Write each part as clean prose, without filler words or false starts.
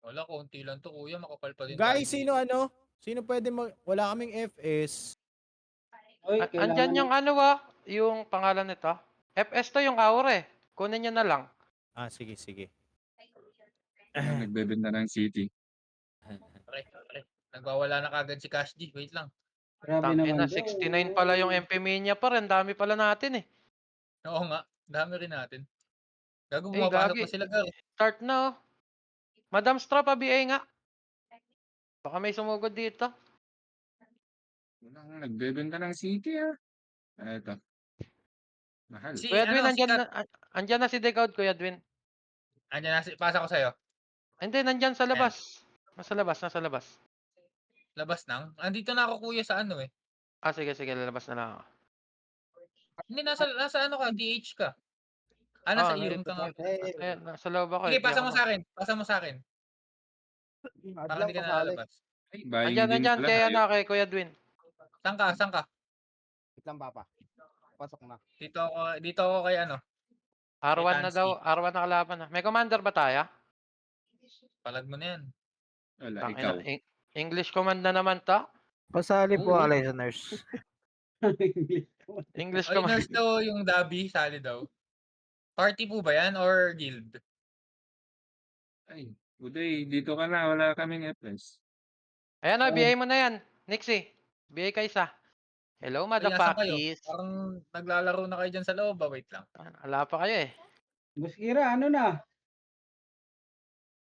Wala, konti lang to kuya, makapal pa din tayo Guys, dito. sino pwede wala kaming FS. Oy, Andyan kailangan yung ano yung pangalan nito. FS to yung Aure. Kunin nyo na lang. Sige. Nagbebenta ng city. Pre. Nagwawala na kagad si Cash G. Wait lang. grabe Tangina, naman daw. 69 pala yung MP Minya pa rin. Dami pala natin eh. Oo nga, dami rin natin. Gago, Eh, pumapasok gagi. na sila, Gar. Start na Madam Straw pa BA nga. Baka may sumugod dito. Walang nagbebenta ng city Eto. Mahal. Si, Kuya Edwin, si Kat. andyan na si Decode, Kuya Edwin. Andiyan na, pasa ko sa'yo. Hindi, nandyan sa labas. Nasa labas. Labas nang. Andito na ako kuya sa ano eh. Sige, lalabas na lang ako. Hindi, nasa ano ka, DH ka. Nasa Iron ka nga. Nasa loob ako Sige, eh. pasa mo sa akin. Para Adlang hindi ka na kasali. lalabas. Ay, buying din Andyan, pala. kay Kuya Edwin. Saan ka? Wait lang, papa. Pasok na. Dito ako kay ano. R1 na Tansky. daw, R1 na kalaban na. May commander ba tayo? Palag mo na yan. Wala, Tangina, ikaw. English command na naman to. Pasali po Oo. alay sa nurse. English Oy, command. nurse daw yung Dabi, sali daw. Party po ba yan or guild? Ay, Uday, dito ka na. Wala kaming FS. Ayan na, BA mo na yan. Nixie, BA ka isa. Hello, Ay, asan kayo? motherfuckers. Parang naglalaro na kayo dyan sa loob. Wait lang. Wala pa kayo eh. Buskira, ano na?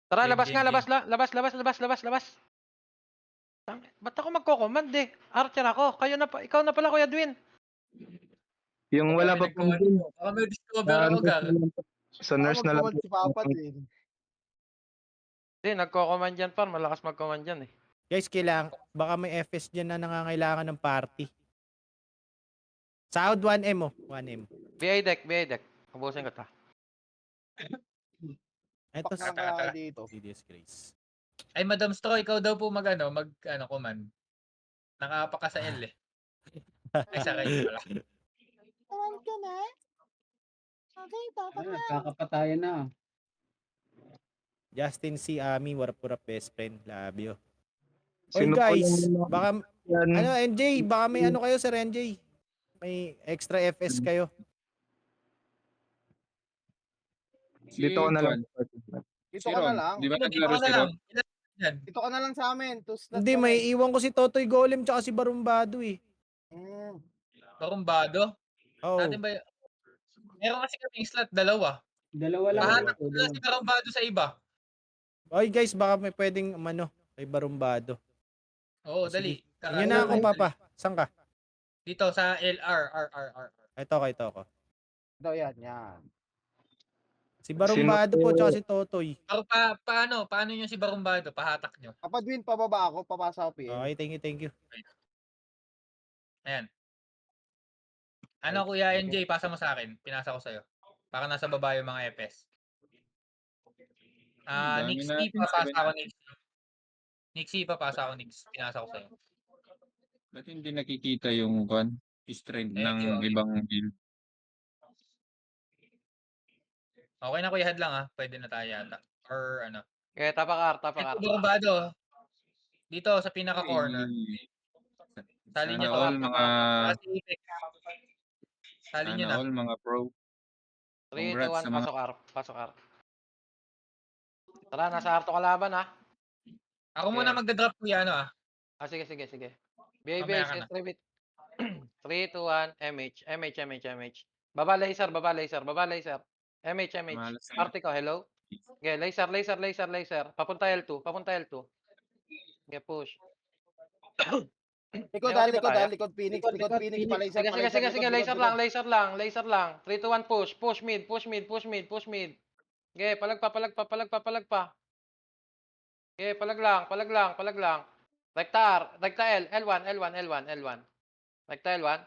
Tara, Game, labas game, nga, game. labas. Ba't ako magko-command eh? Archer ako. Ikaw na pala, Kuya Edwin. Yung wala pa pong din. Baka may discover ako, Gar. Sa nurse na lang. Magkawad si Papa din. Hindi, nagko-command yan par. Malakas mag-command yan eh. Guys, baka may FS dyan na nangangailangan ng party. Sahod 1M 1M. BA deck. Ubusin ko ta. Eto Pak na kaya kayo dito. si Disgrace. Ay, Madam Straw, ikaw daw po command. Nakapa ka sa L eh. Ay, sa right pala. Tawag ka na? Okay, papa Ano, kakapatayan na. Justin C. Ami, warapurap best friend. Love you. Oy Sino po guys, yung- baka Yan. NJ, baka may ano kayo Sir NJ. May extra FS kayo. Dito ko na lang. Dito ka na lang. Di ba Dito naglaro ka na si lang. Ron? Yan. Dito ka na lang sa amin. Hindi, may iwan ko si Totoy Golem tsaka si Barumbado eh. Barumbado. Oh. Natin ba meron kasi kaming slot, dalawa. Dalawa lang. Pahanap ko na si Barumbado sa iba. Oy guys, baka may pwedeng kay Barumbado. Oo, Sige. dali. Yan na ako, Papa. Saan ka? Dito sa LR. Ito ko. Ito, yan. Si Barumbado po tsaka si Totoy. Pero paano nyo si Barumbado? Pahatak nyo. Papa Dwin, pababa ako. Papasa ko PA. Okay, thank you. Ayan. Ano Kuya NJ, pasa mo sa akin. Pinasa ko sa'yo. Para nasa baba yung mga FS. Dami Nixie, natin, papasa seven. ako Nixie, papasa ako Nix. Pinasa ko sa'yo. Ba't hindi nakikita yung strength Eh, ng okay. ibang build? Okay na Kuya Had lang Pwede na tayo yata. Or ano. Okay, tapakar. Ito Barumbado. Dito sa pinaka-corner. Sali Sana nyo to. all mga Sali nyo sana na. all mga pro. 3, 2, Congrats 1, sa mga pasok R. Tara, nasa R to kalaban ha. Ako muna magda-drop Kuya Sige. BA Mamaya base, ka na. distribute. 3, 2, 1, MH. Baba laser. MH. Malas na. Arte ko, hello? Okay, laser. Papunta L2. Okay, push. Likod Phoenix. Palaser. Sige, laser lang. 3, 2, 1, push. Push mid. Okay, palag pa. Okay, palag lang. Rekta L, L1. Rekta L1.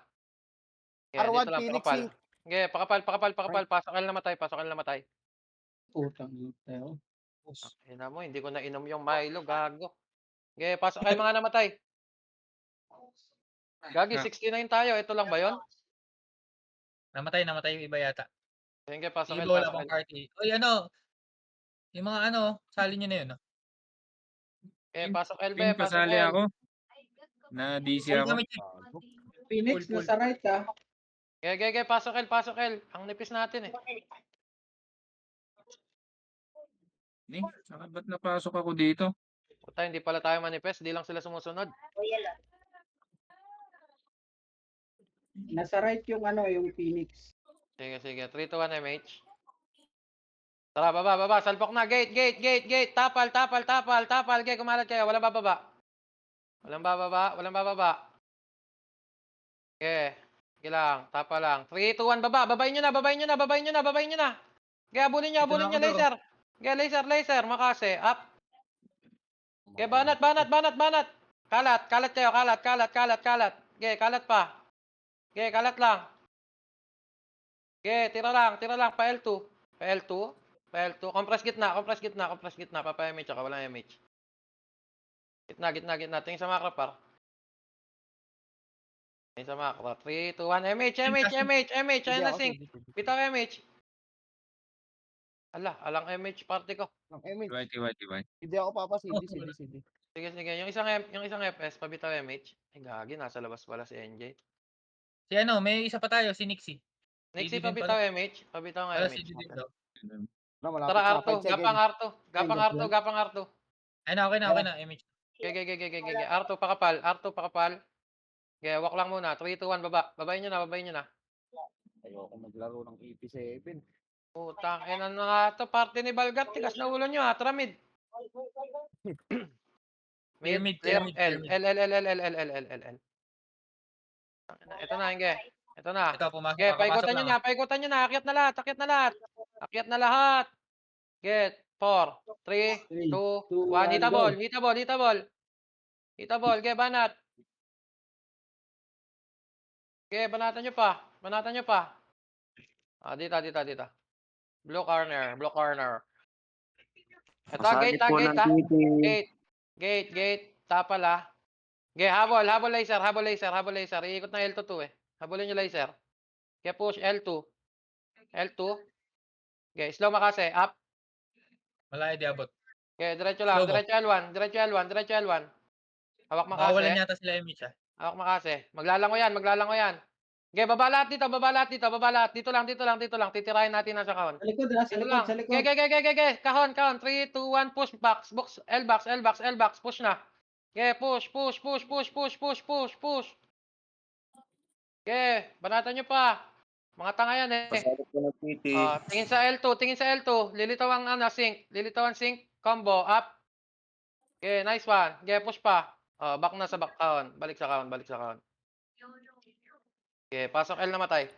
Okay, R1 dito lang, Phoenix pakapal. Inc. Okay, pakapal. Pasok L na matay. Putang ito. Ina mo, hindi ko na inom yung Milo, gago. Okay, pasok kayo mga namatay. Gagi, 69 tayo. Ito lang ba yon? Namatay yung iba yata. Sige, pasok Iba L. wala pang party. Oy, yung mga sali nyo na yun. Okay, pasok L, Pin, be, pasok pasali L. ako. Na DC Full ako. kami, Chief. Phoenix, Full. nasa right ka. Okay, pasok L, pasok L. Ang nipis natin eh. Ba't napasok ako dito? Puta, hindi pala tayo manifest, di lang sila sumusunod. Nasa right yung ano, yung Phoenix. Sige. 3 to 1 MH. Tara, baba. Salpok na. Gate. Tapal. Gate, kumalat kayo. Walang bababa. Sige lang. Tapal lang. 3, 2, 1, baba. Babayin nyo na. Okay, abulin nyo, Dito na ako, laser. Okay, laser. Makase. Up. Okay, banat. Kalat kayo. Kalat. Okay, kalat pa. Okay, kalat lang. Okay, tira lang. Pa L2. Compress gitna. Papa-MH ako, walang MH. Gitna. Tingin sa macro, par. Tingin sa macro. 3, 2, 1. MH. Ayan na sync. Bitaw MH. Alang MH party ko. Whitey. Hindi ako papasindi, sindi. Sige. Yung isang FS, pabitaw MH. Ay, gagi. Nasa labas pala si NJ. Si ano, may isa pa tayo, si Nixie. Nixie, Hindi din pabitaw pala. MH. Pabitaw nga Wala, MH. si Didi daw. No, malapit Tara, na. Arto. 5 seconds. Gapang Arto. Ay na, okay na, MH. Okay. Arto, pakapal. Okay, walk lang muna. 3, 2, 1, baba. Babayin nyo na. Ayoko maglaro ng EP7. Putang ina na nga to. Party ni Balgat. Tigas na ulo nyo ha. Tara mid. Pyramid, Clear. pyramid. L. Ito na, Inge. Ito na. Ito, pumasok. Okay, Papasok paikutan nyo na. Akyat na lahat. Get. 4, 3, 2, 1. Hita ball. Okay, banat. Okay, banatan nyo pa. Dito. Blue corner. Ito, gate. Gate. Tapal ah. Okay, habol laser. Iikot ng L2 to eh. Habulin nyo laser. Okay, push L2. Okay, slow makase. Up. Malayo di abot. Okay, diretso lang. Slow mo. Diretso L1. Hawak Makawalan makase. yata sila MH ah. Hawak makase. Maglalango yan. Okay, baba lahat dito. Dito lang. Titirahin natin nasa kahon. Sa likod, ha? Dito lang. Sa likod. Okay. Kahon. 3, 2, 1, push. Box. L-box. Push na. Okay, push. Okay, banatan nyo pa. Mga tanga yan eh. Tingin sa L2. Lilitaw ang sync. Combo. Up. Okay, nice one. Okay, push pa. Back na sa back kahon. Balik sa kahon. Okay, pasok L na matay.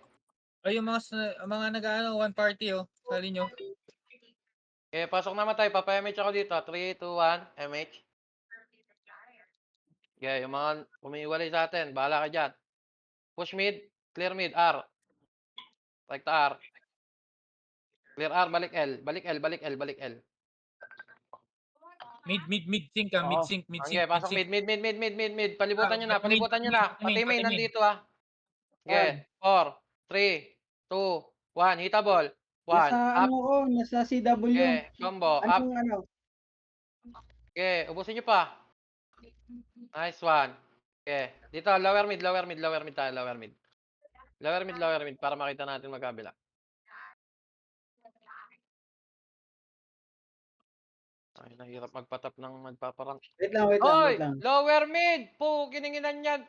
Ay, yung mga nag-ano, one party oh. Sali nyo. Okay, pasok na matay. Papa-MH ako dito. 3, 2, 1. MH. Okay, yung mga umiiwalay sa atin. Bahala ka dyan. Push mid. Clear mid. R. Rekta R. Clear R. Balik L. Mid sync ka, mid sync. Okay, pasok mid. Palibutan nyo na. Pati main mid. nandito ah. Okay, 4, 3, 2, 1. Hita ball. 1. Nasa Up. nasa CW. Okay, combo. Up. Anong Okay, ubusin nyo pa. Nice one. Okay, dito lower mid tayo. Lower mid para makita natin magkabila. Ay, nahirap magpatap ng magpaparang. Wait lang. Hoy! Lower mid! Po, kininginan yan.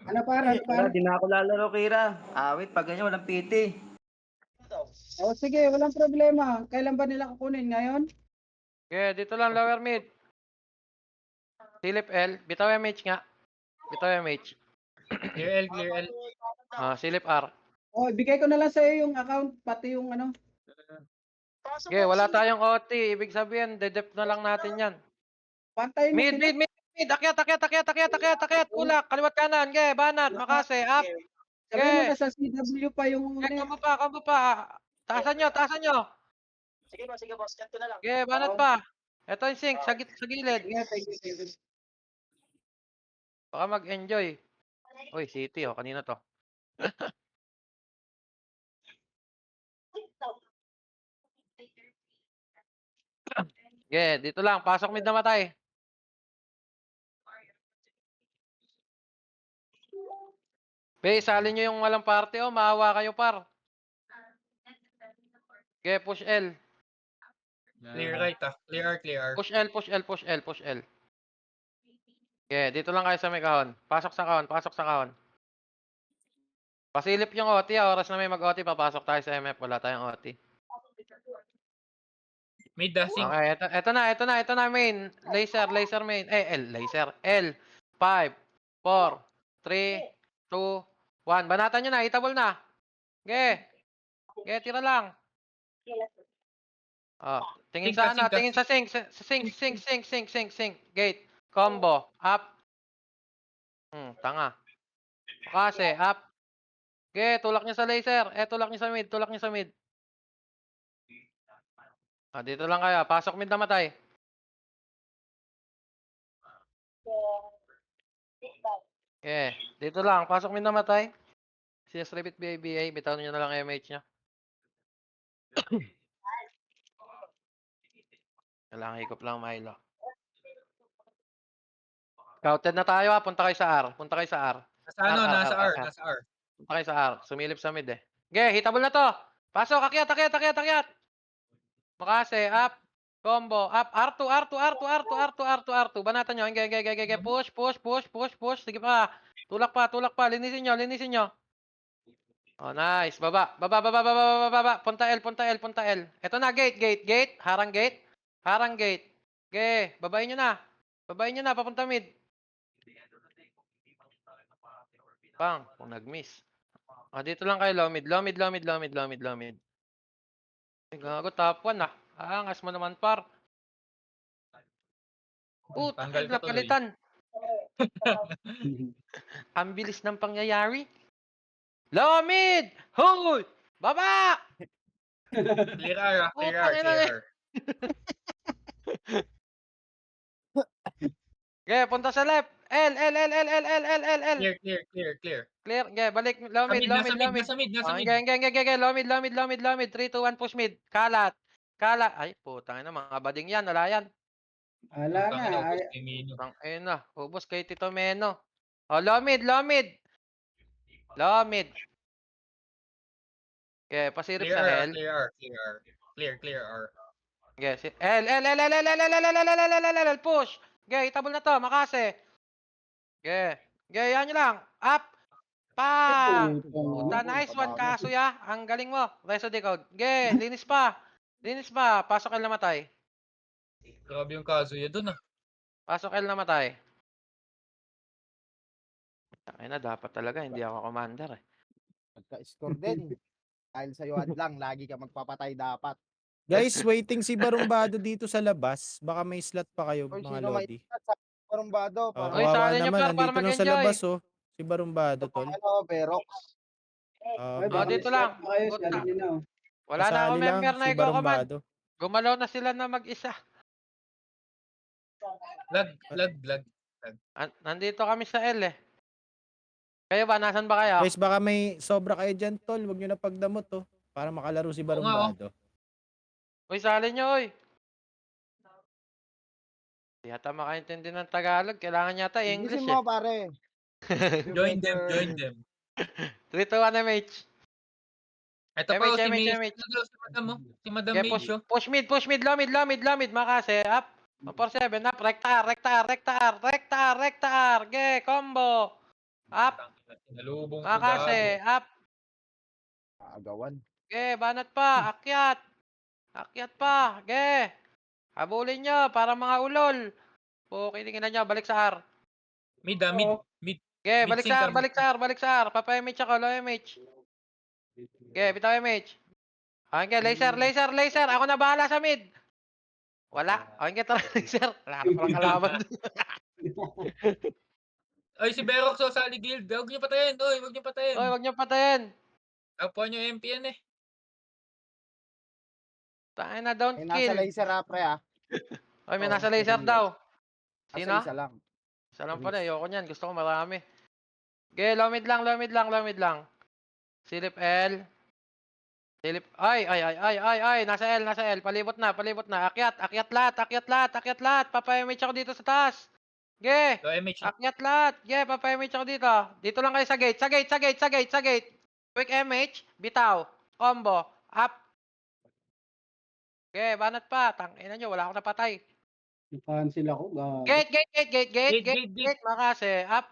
Ano para? Di na ako lalaro, Kira. Awit, pag ganyan, walang PT. Sige, walang problema. Kailan ba nila kukunin? Ngayon? Okay, dito lang lower mid. Silip L. Bitaw MH nga. Clear L. Silip R. Ibigay ko na lang sa iyo yung account, pati yung ano. Okay, wala tayong OT. Ibig sabihin, dedep na lang natin yan. Pantayin mo Mid. Akyat. Kulak. Kaliwat kanan. Okay, banat. Makase. Up. Sabi mo na sa CW pa yung Okay, combo pa. Taasan nyo. Sige boss, chat ko na lang. Okay, banat pa. Ito yung sync. Sa gilid. Thank you. Baka mag-enjoy. Uy, City oh. Kanina to. Dito lang. Pasok mid na matay. Be, salin nyo yung walang party, oh. Maawa kayo, par. Push L. Clear right Clear R, clear R. Push L, push L, push L, push L. Dito lang kayo sa may kahon. Pasok sa kahon, pasok sa kahon. Pasilip yung OT, oras na may mag-OT, papasok tayo sa MF. Wala tayong OT. Mid sync. Okay, ito na, main. Laser main. Laser. L. 5, 4, 3, 2, 1. Banatan nyo na, itabol na. Tira lang. Tingin Sync ka, sa sync ka. tingin sa sync. Gate. Combo. Up. Tanga. Kasi, up. Tulak niya sa laser. Tulak niya sa mid. Dito lang kayo. Pasok mid na matay. Dito lang. Pasok mid na matay. CS Rabbit BABA. Bitaw nyo na lang MH niya. Kailangan hikop lang, Milo. Scouted na tayo, punta kayo sa R. Nasa R. Punta kayo sa R. Sumilip sa mid eh. Hitable na to. Pasok, akyat. Makase, up. Combo, up. R2. Banatan nyo. Push. Sige pa. Tulak pa. Linisin nyo. Oh, nice. Baba. Punta L. Ito na, gate. Harang gate. Babayin nyo na. Papunta mid. Bang, kung nag-miss. Dito lang kayo, low mid. Gago, top 1 ah. Angas mo naman, par. Tanggal ka tuloy. Napalitan. Ang bilis ng pangyayari. Low mid! Hoy! Baba! Clear R, Putang ina eh. Punta sa left. L. Clear. Balik. Low mid. Nasa mid. Low mid. 3, 2, 1, push mid. Kalat. Ay, putang ina, mga bading yan. Wala yan. Wala na. Putang ina. Ubos kay Tito Meno. Low mid. Pasirip sa L. Clear R. L. Push. Itabol na to. Makase. Yan nyo lang. Up. Pang! Puta, nice one, Kasuya. Ang galing mo. Reso decode. Linis pa. Pasok L na matay. Grabe yung Kazuya dun ah. Pasok L na matay. Ay na, dapat talaga. Hindi ako commander eh. Pagka-score din. Dahil sa'yo lang, lagi ka magpapatay dapat. Guys, waiting si Barumbado dito sa labas. Baka may slot pa kayo, Oy, mga sino may Lodi. sa Barumbado? Oh, Oy, kawawa sali niyo, naman. para Nandito lang sa mag-enjoy. labas, oh. Si Barumbado, tol. Berox. Ay, baka baka dito may lang. slot pa kayo, Puta. sabi niyo na. Wala na ako kasali lang member na si i-go-command. Barumbado. Gumalaw na sila na mag-isa. Lag. Nandito kami sa L eh. Kayo ba? Nasaan ba kayo? Guys, baka may sobra kayo dyan, tol. Huwag nyo na pagdamot, oh. Para makalaro si Barumbado. Uy, sali nyo, uy. Di yata makaintindi ng Tagalog. Kailangan yata English English eh. mo, pare. Join them. 3, 2, 1, MH. Ito pa si MH. May. Si Madam Mage. Push mid, low mid, Makase, up. 4-7, up, rekta R. Combo. Up, Nalubong ko Makase, up. Agawan. Banat pa, akyat pa, habulin nyo, para mga ulol. Kiningin na nyo, balik sa R. Mid. Balik sa R, Papa MH ako, low MH. Bitaw MH. Laser. Ako na bahala sa mid. Wala. Tara, laser. Wala na palang kalaban. Ay, si Berox sa Guild. Huwag niyo patayin. Wag niyo patayin. Kapwa niyo MP yan eh. Tayo na, don't May kill. nasa laser ha, pre ha. May nasa laser daw. Sino? Isa lang. Isa lang pala. Ayoko niyan. Gusto ko marami. Low mid lang. Silip L. Silip. Ay. Nasa L. Palibot na. Akyat lahat. Papayamage ako dito sa taas. Ge. Low MH. Akyat lahat. Ge, papayamage ako dito. Dito lang kayo sa gate. Quick MH. Bitaw. Combo. Up. Ge, banat pa. Tangina nyo, wala akong napatay. Cancel ako. Gate. Makase. Up.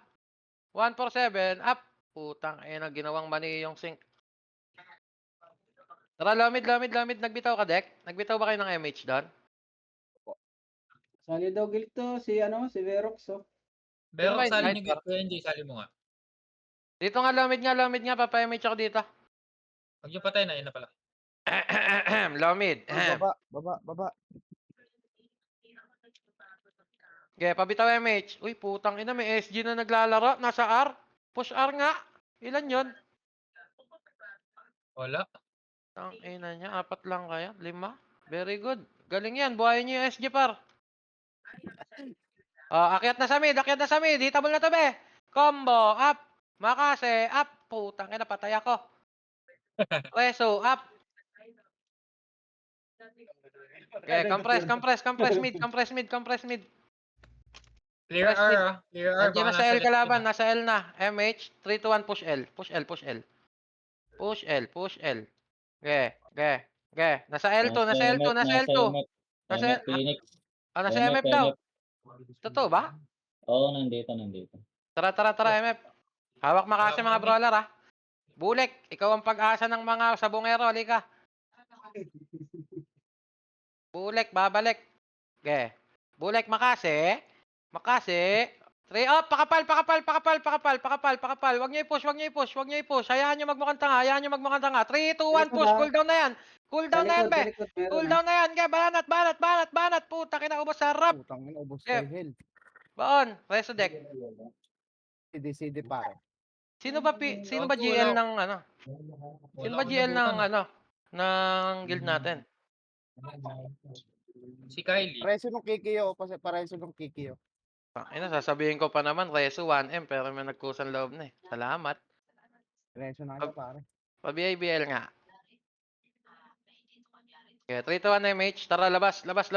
147. Up. Putang ina, ginawang mani yung sync. Tara, lamid. Nagbitaw ka, Dek? Nagbitaw ba kayo ng MH doon? Sali daw guild to, si Verox, oh. Pero Sino ba sali yung niyo sniper? Kuya NJ, sali mo nga. Dito nga, lamid nga. Papayamage ako dito. Pag yung patay na, yun na pala. Lamid. Baba. Okay, pabitaw MH. Uy, putang ina, may SG na naglalaro. Nasa R. Push R nga. Ilan yon? Wala. Ang ina niya, 4 lang kaya? 5? Very good. Galing yan. Buhayin niyo yung SG par. Akyat na sa mid. Hitable na to, be. Combo, up. Makase, up. Putang ina, patay ako. Reso, up. Okay, compress mid. Clear Press R mid. ah. Clear R. Nandiyan Baka na sa nasa L left kalaban, yun. nasa L na. MH, 3 to 1, push L. Push L. Okay. Nasa L2. Nasa MF daw. Totoo ba? Oo, nandito. Tara, MF. Hawak makasi mga brawler, ah. Bulek, ikaw ang pag-asa ng mga sabongero, halika. Bulek, babalik. Okay. Bulek, makasi. 3 up, pakapal. Huwag niyo i-push. Hayaan niyo magmukhang tanga. 3, 2, 1, push. Cooldown na yan. Sa Be. likod, meron, Cooldown na yan. Okay, banat. Puta, kinaubos sa rap. Putang ina, ubos Eh. kay Hell. Baon, reso deck. CD pare. Sino ba Wala GL ako. ng ano? Sino ba GL ng ano? Ng guild natin? Si Kylie. Pareso nung Kikiyo. Pareso nung Kikiyo. Sasabihin ko pa naman, Reso 1M, pero may nagkusang loob na eh. Salamat. Pareso na kayo pare. Pa-BIBL nga. Okay, 3 to 1 MH. Tara, labas. R1.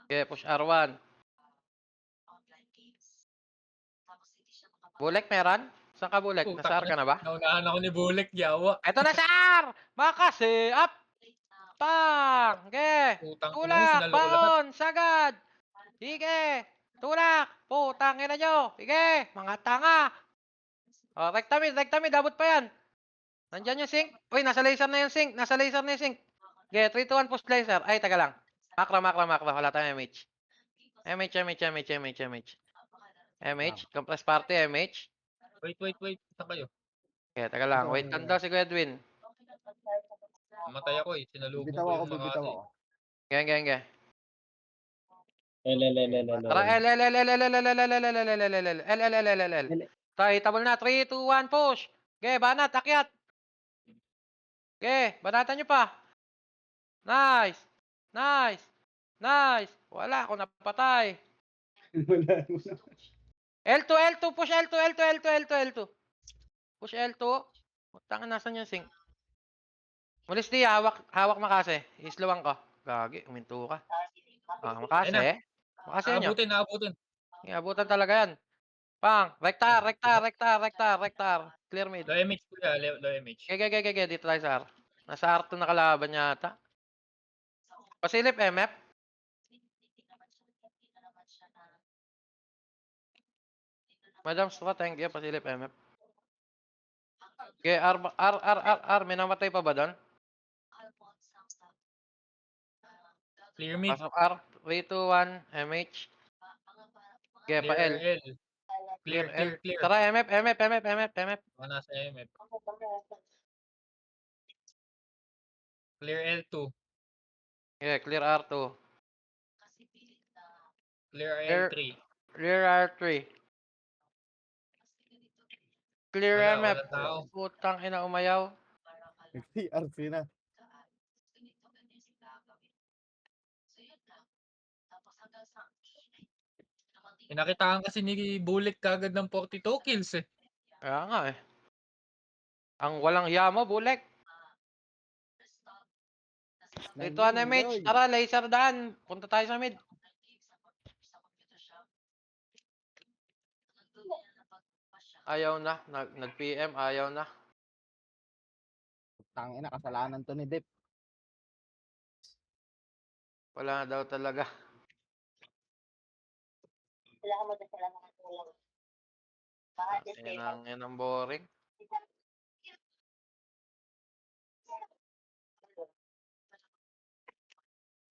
Okay, push R1. Bulek meron? Saan ka Bulek? Nasa R ka na ba? Naunahan ako ni Bulek, yawa. Eto na sa R! Makasi, up! Pang! Okay. Putang ina mo, Tulak! sinalo ko lahat. Baon! Sagad! Sige! Tulak! Putang ina nyo! Sige! Mga tanga! Rekta mid, abot pa yan. Nandyan yung sync. Uy, nasa laser na yung sync. Okay, 3 to 1 push laser. Ay, taga lang. Makro. Wala tayong MH. MH. Compress party, MH. Wait. Saan kayo? Okay, taga lang. Wait lang daw si Edwin. Mamatay ako eh. Sinalubong Bibitaw ko ako, yung mga bibitaw kasi. ako. Okay. L. Tayo, tabol na. 3, 2, 1, push. Okay, banat, akyat. Okay, banatan nyo pa. Nice. Wala ako napatay. L2, push L2. Push L2. Putang ina, nasan yung sync? Mulis di, hawak makase. Islawang ko. Gagi, uminto ka. Makase. Makase yun yun. Naabutin. Abutan talaga yan. Pang, rektar. Clear mid. Low MH kuya, low MH. Okay. Dito tayo sa R. Nasa R2 nakalaban yata. Pasilip, MF. Madam Stra, thank you. Pasilip, MF. Okay, R. May namatay pa ba doon? Clear mid. Pasok R. 3, 2, 1. MH. Okay, pa L. Clear. Tara, MF. Baka nasa MF. Clear L2. Okay, clear R2. Clear L3. Clear R3. Clear Wala, MF. walang tao. Putang ina, umayaw. TRC na. Pinakitaan kasi ni Bulek kagad ng 42 kills eh. Kaya nga eh. Ang walang hiya mo, Bulek. Dito na Mitch. Tara, laser daan. Punta tayo sa mid. Ayaw na. Nag-PM, ayaw na. Tangina, kasalanan to ni Dep. Wala na daw talaga. Yan ang boring.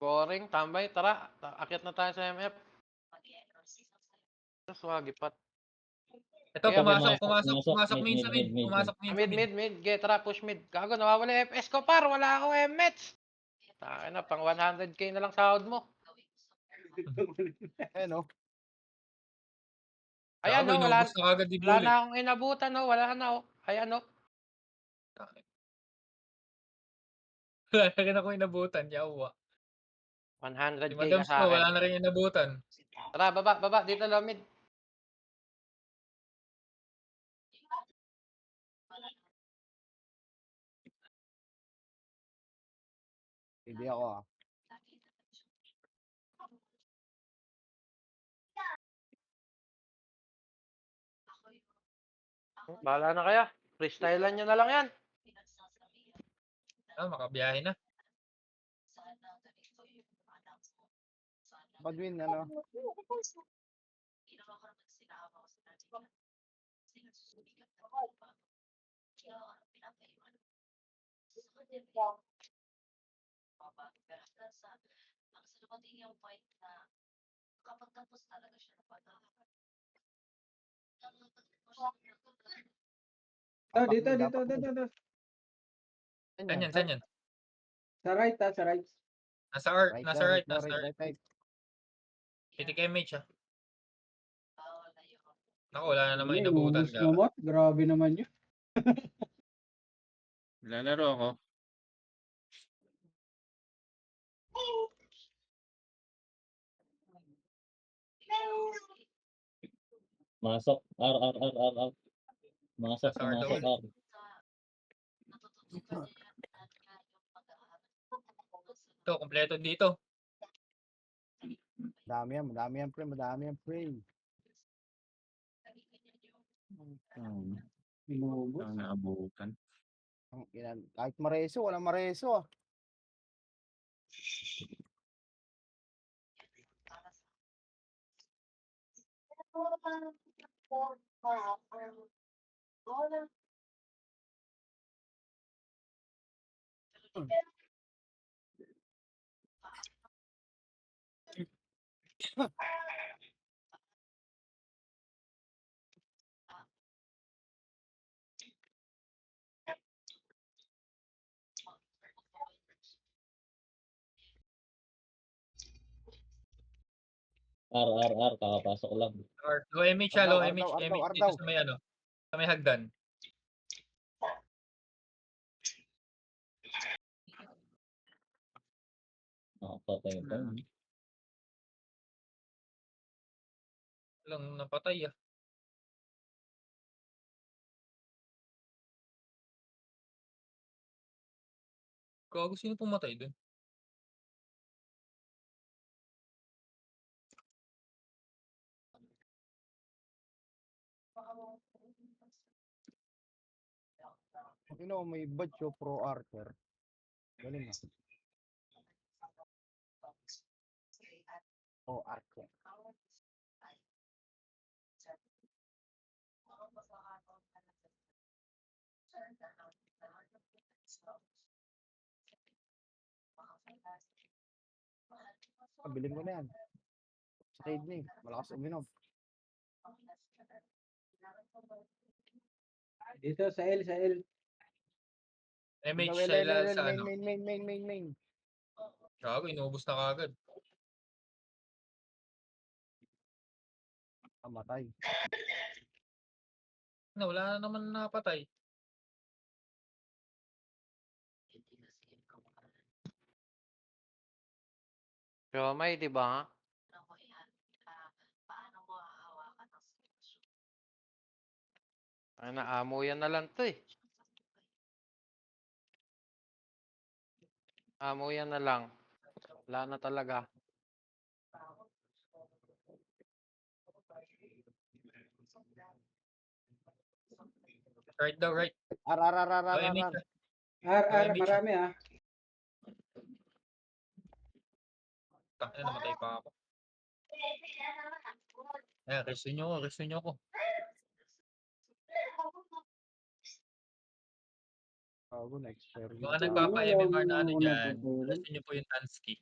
Boring, tambay. Tara, akyat na tayo sa MF. Swagi pat. Ito, Kaya pumasok main sa mid. Pumasok main sa mid. Mid. Tara, push mid. Gago, nawawala yung FS ko, par. Wala ako MH. Tayo na, pang 100k na lang sahod mo. Eh, no? Ayan, Gago, no, wala, inubos na kagad ni wala Bullet. na akong inabutan, no. Wala na, oh. Ayan, no. Wala na rin akong inabutan. Yawa. Si 100k na Madams sa mo, akin. wala na rin inabutan. Tara, baba. Dito lang, mid. Hindi ako ah. Bahala na kaya. Freestylean nyo na lang yan. Makabiyahe na. Badwin, ano? Dito. Saan yan? Sa right, sa right. Nasa right. Right. Pitik MH ah. Naku, wala na naman Wala, inabutan inubos ka. naman. Grabe naman yun. Lalaro ako. Masok. R. Masok, Nasa R daw pumasok, ulit. R. Ito, kompleto dito. Madami yan, pre. Inubos. Ang naabutan. Kahit mareso, walang mareso ah. R. Kakapasok lang. Low MH ah, low Ardaw, MH. ardaw, MH ardaw. dito sa may ano. Sa may hagdan. Nakapatay pa. Lang napatay ah. Gago, sino pumatay dun? May badge oh, Pro Archer. Galing ah. Pro Archer. Bilhin ko na yan. Sa kidney, malakas uminom. Dito sa L. MH Well, sa ano. main. Gago, inubos na kagad. Kamatay. Wala na naman napatay. Siomay, di ba? Ay, naamo yan na lang to eh. Amo yan na lang. Wala na talaga. Right daw, right. Ar, ar, ar, ar, Go ar, ar, MH. ar. R, Go MH. marami ah. Tangina, namatay pa ako. Resto nyo ko. Bago na experience. Mga Ano, nagpapa-MMR na ano wala dyan, akong pera. resto nyo po yung Tansky.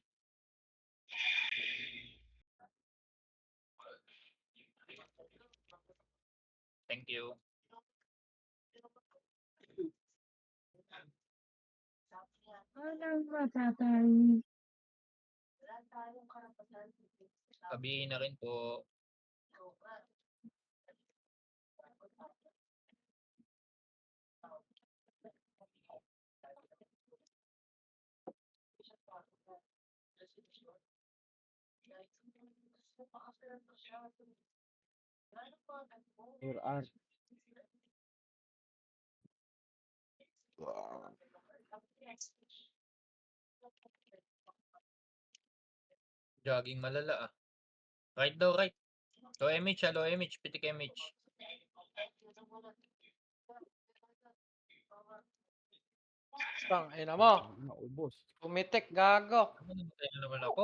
Thank you. Sabihin na rin po. Ar, ar. Jogging malala ah. Right daw, right. Low MH ah, low MH. Pitik MH. Bang, ina mo. Naubos. Pumitik, gago. Ano, namatay na naman ako.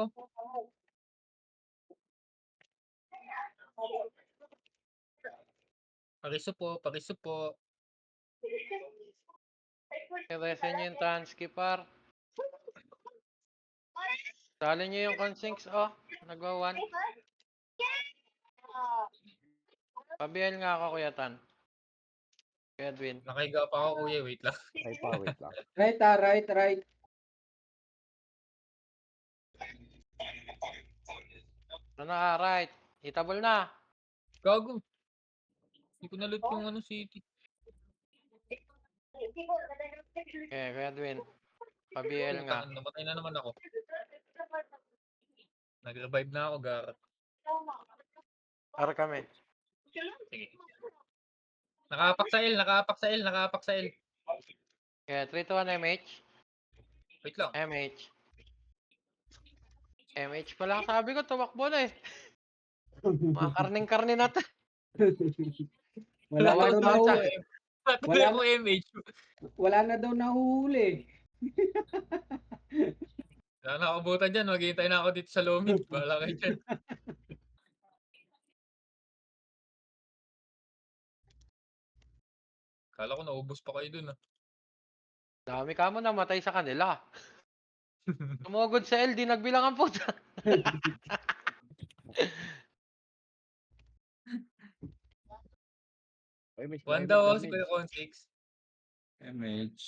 Pakiso po. I-resin nyo yung Tansky, par. Dali nyo yung consinks, oh. Nagwa 1. Pabiel nga ako, Kuya Tan. Kuya Edwin. Nakahiga pa ako kuya, wait lang. Ay pa, wait lang. Right ah, right, right. Ano na, right. Hitabol na. Gago. Hindi ko na-loot yung ano city. Okay, Kuya Edwin. Pabiel nga. Putang, namatay na naman ako. Nag-revive na ako, Gar. Para kami. Sige. Nakapak sa L. Okay, 3 to 1 MH. Wait lang. MH. MH pa lang sabi ko, tumakbo na eh. Mga karning-karni na to. Wala na daw Tawag nahuli. Patuloy Wala ako MH. Wala na daw nahuli. Wala na nakabutan dyan. Maghihintay na ako dito sa low mid. Bahala kayo dyan. Kala ko naubos pa kayo dun ah. Dami ka mo namatay sa kanila. Tumugod sa L, di nagbilang ang puta. Ay, may One slime daw ako si damage. Kuya Con 6. MH.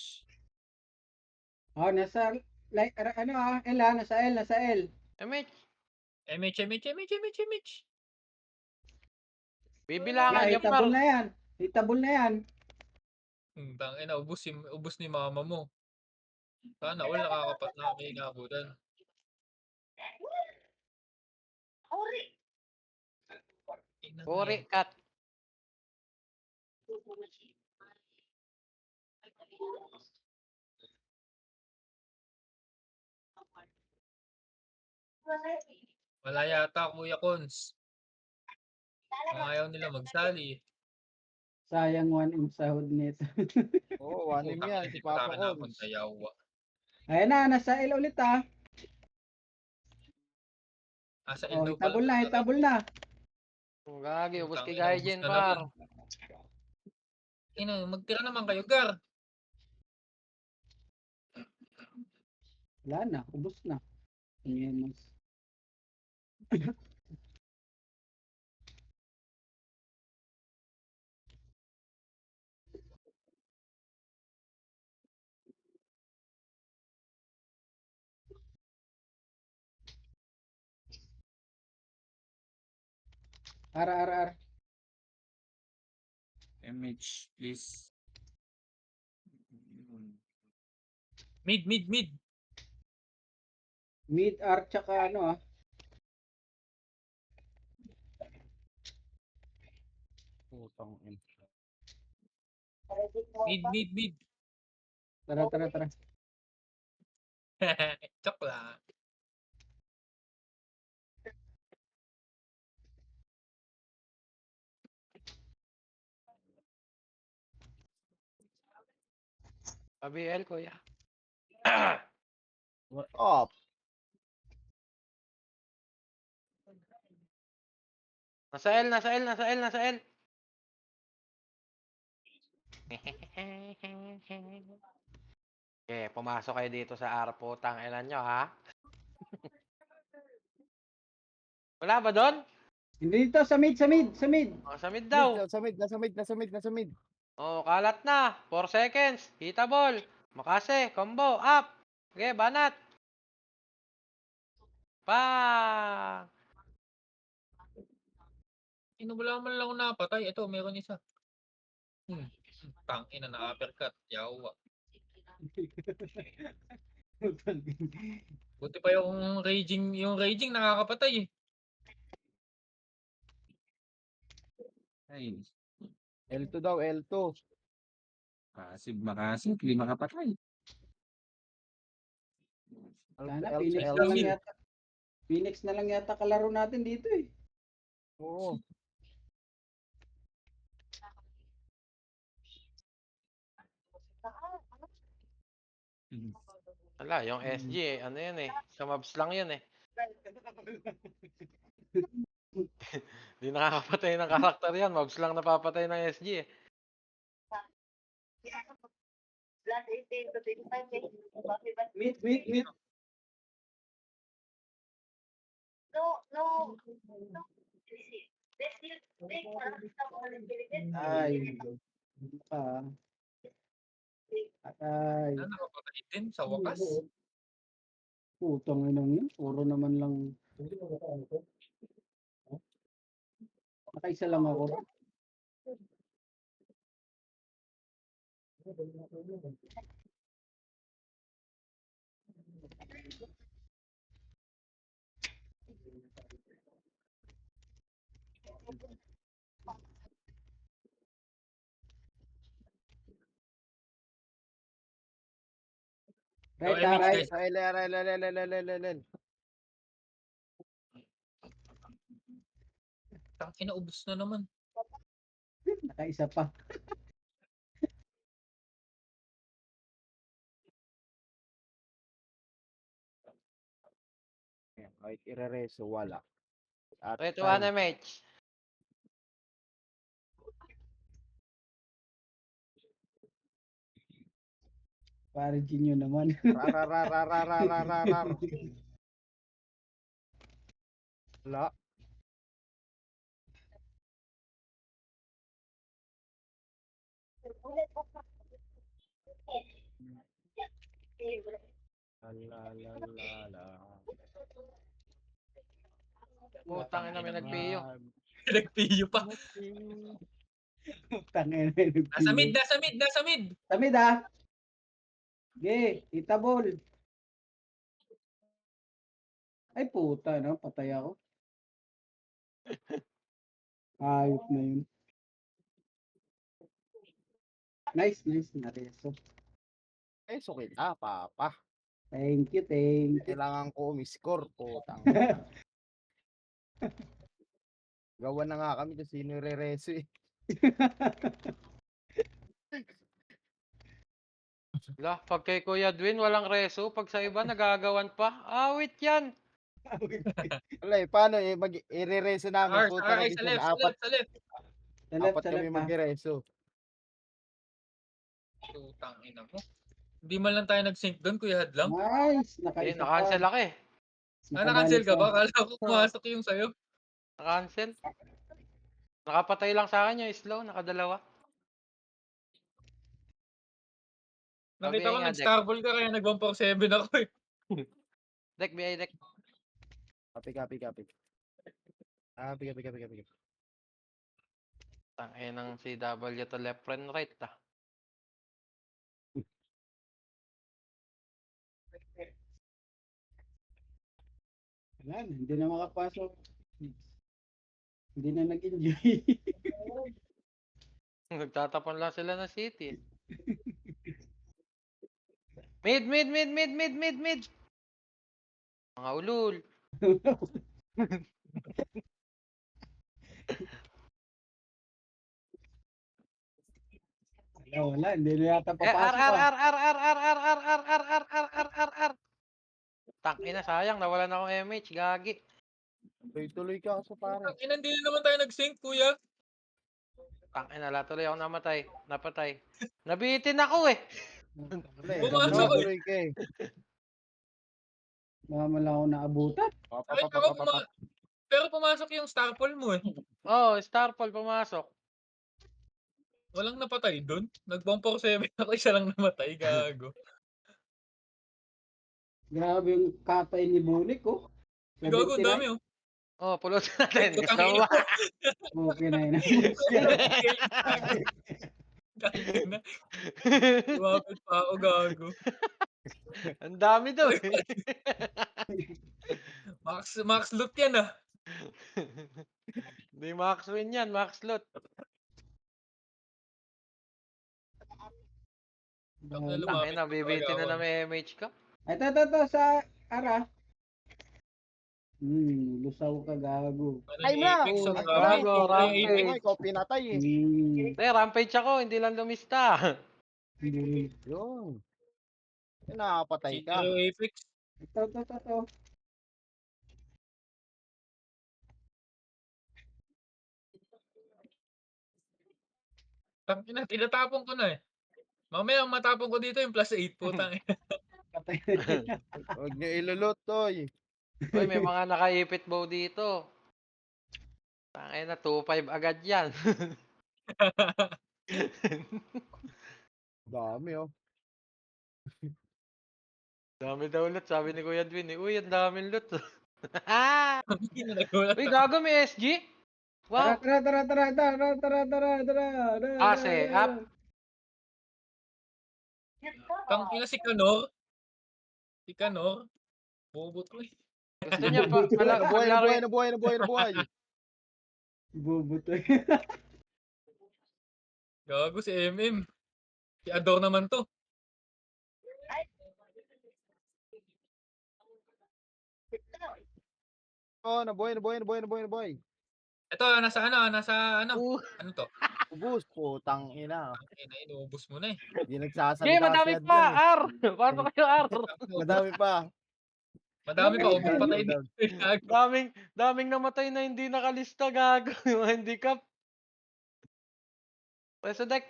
Oh, nasa like ano ah, L ah, nasa L. MH. MH. Bibilangan Yeah, niyo par. Itabol na yan. Tangina, ubos ni mama mo. Sana all nakakapat na kami inabutan. Puri cut. Wala yata Kuya Cons. Kung ayaw nila magsali. Sayang 1M sahod nito. Oo, one him yan. Si Papa Cons. Magtayawa. Ayan na, nasa L ulit ah. Asa Oh, Indo pala. itabol na. Gagi, ubos kay Tangina, Gaijin ubos na par. naman. Magtira naman kayo, Gar. Wala na, ubos na. Ayan, mas. R. MH, please. Mid. Mid R tsaka ano ah. Putang ina. Mid. Tara. Joke lang. ABL, kuya. Off. Nasa L. Okay, pumasok kayo dito sa Arpo. Tanginan nyo, ha? Wala ba doon? Dito, sa mid. Oh, sa mid Mid, daw. nasa mid. Oh, kalat na. 4 seconds. Hita ball. Makase. Combo. Up. Okay, banat. Pa. Wala man lang ako napatay. Ito, meron isa. Tangina na uppercut. Yawa. Buti pa yung raging nakakapatay eh. Ay, L2 daw, L2. makasig, hindi makapatay. Sana, L2, Phoenix na L2. lang yata. Phoenix na lang yata kalaro natin dito eh. Oo. Wala, yung SG eh. Ano yun eh. Sa mobs lang yun eh. Di nakakapatay ng karakter yan. Mobs lang napapatay ng SG eh. Mid. Ay. Ay. Nakapatay din sa wakas. Putang ina yun. Puro naman lang. Nakaisa lang ako. Yung Right, MH right. guys. L. Tangina, ubos na naman. Nakaisa pa. Kahit ire-reso, wala. At 3 to 1 MH. Pare Ginyo naman. Rarararararararar. Wala. Lalalala. Putang ina, may nagpiyo. Nagpiyo pa. Putang ina. Nasa mid. Tamid ah. Ge, itabol. Ay puta, no? Patay ako. Ayop na yun. Nice. Nareso. Eh, so kita, papa. Thank you. Kailangan ko umiscore, putang. Gawa na nga kami kasi sino re-reso eh. Lah, pag kay Kuya Dwin, walang reso. Pag sa iba, nagagawan pa. Awit yan. Wala eh, paano eh, i-re-reso namin, Sa puta na left, gisan. sa left. Apat Sa kami left ah. mag-reso. Tangina mo. Hindi man lang tayo nag-sync doon, Kuya Hadlang. Nice. Eh, Nakaisa na-cancel pa. ako eh. Na-cancel ka ba? Kala ko pumasok yung sayo. Na-cancel. Nakapatay lang sa akin yung slow. Nakadalawa. Nakita ko Sabi nga, nag-starball ka kaya nag-147 ako eh. Deck, BI deck. Copy. Tangin ng CW to left and right ah. Wala na, hindi na makapasok. Hindi na nag-enjoy. Nagtatapon lang sila ng city. Mid, mid, mid, mid, mid, mid, mid. Mga ulul. Wala, hindi na yata Eh, ar, papasok ar, ah. ar, ar, ar, ar, ar, ar, ar, ar, ar, ar, ar, ar, ar. Tangina, sayang. Nawalan akong MH. Gagi. Tuloy-tuloy ka sa pare. Ang ina, hindi na naman tayo nag-sync, kuya. Tangina, tuloy ako namatay. Napatay. Nabitin ako eh. Wala eh. Pumasok eh. Tuloy-tuloy ka eh. Naman lang ako naabutan. Kahit ako pero pumasok yung Starfall mo eh. Oh, Starfall pumasok. Walang napatay dun. Nag-bomb 4-7 ako, isa lang namatay, gago. Grabe yung kapay ni Bulik oh. Gago, ang dami 79. oh. Oh, pulutin natin. Gusto Putang mo ina. ba? Okay na yun. Gago na. Lumapit pa ako, gago. Ang dami daw eh. Max loot yan ah. Hindi max win yan, max loot. Tangin na, bibitin na may MH ka. Ito, sa Ara. Lusaw ka gago. Ay na! Gago, rampage. Ay, ikaw pinatay eh. Hindi, rampage ako, hindi lang lumista. Yun. Yun, nakapatay ka. Zero Apex. Ito. Tangina, tinatapon ko na eh. Mamaya ang matapon ko dito yung +8 putang ina. Patay. Huwag niyo ilulot, toy. Uy, may mga nakaipit bow dito. Tangin na, 2-5 agad yan. Dami oh. Dami daw loot, sabi ni Kuya Dwin eh. Uy, ang daming loot. Nagulat Uy, ako. gago may SG? Wow. Tara. Ase, up. Tangina si Kanor. Si Kanor. Bobot ko eh. Gusto niya pa, Nabuhay. Bubutoy. Gago si MM. Si Ador naman to. Oh, nabuhay. Ito, nasa ano? Ano to? Ubus, putang ina. Tangina, inuubos mo na eh. Hindi nagsasalita Okay, madami si pa, Adlan eh. R. Paano kayo, R? Madami pa. Madami pa, ubos patay Down. dito. Daming namatay na hindi nakalista, gago. Yung handicap. Pwede deck.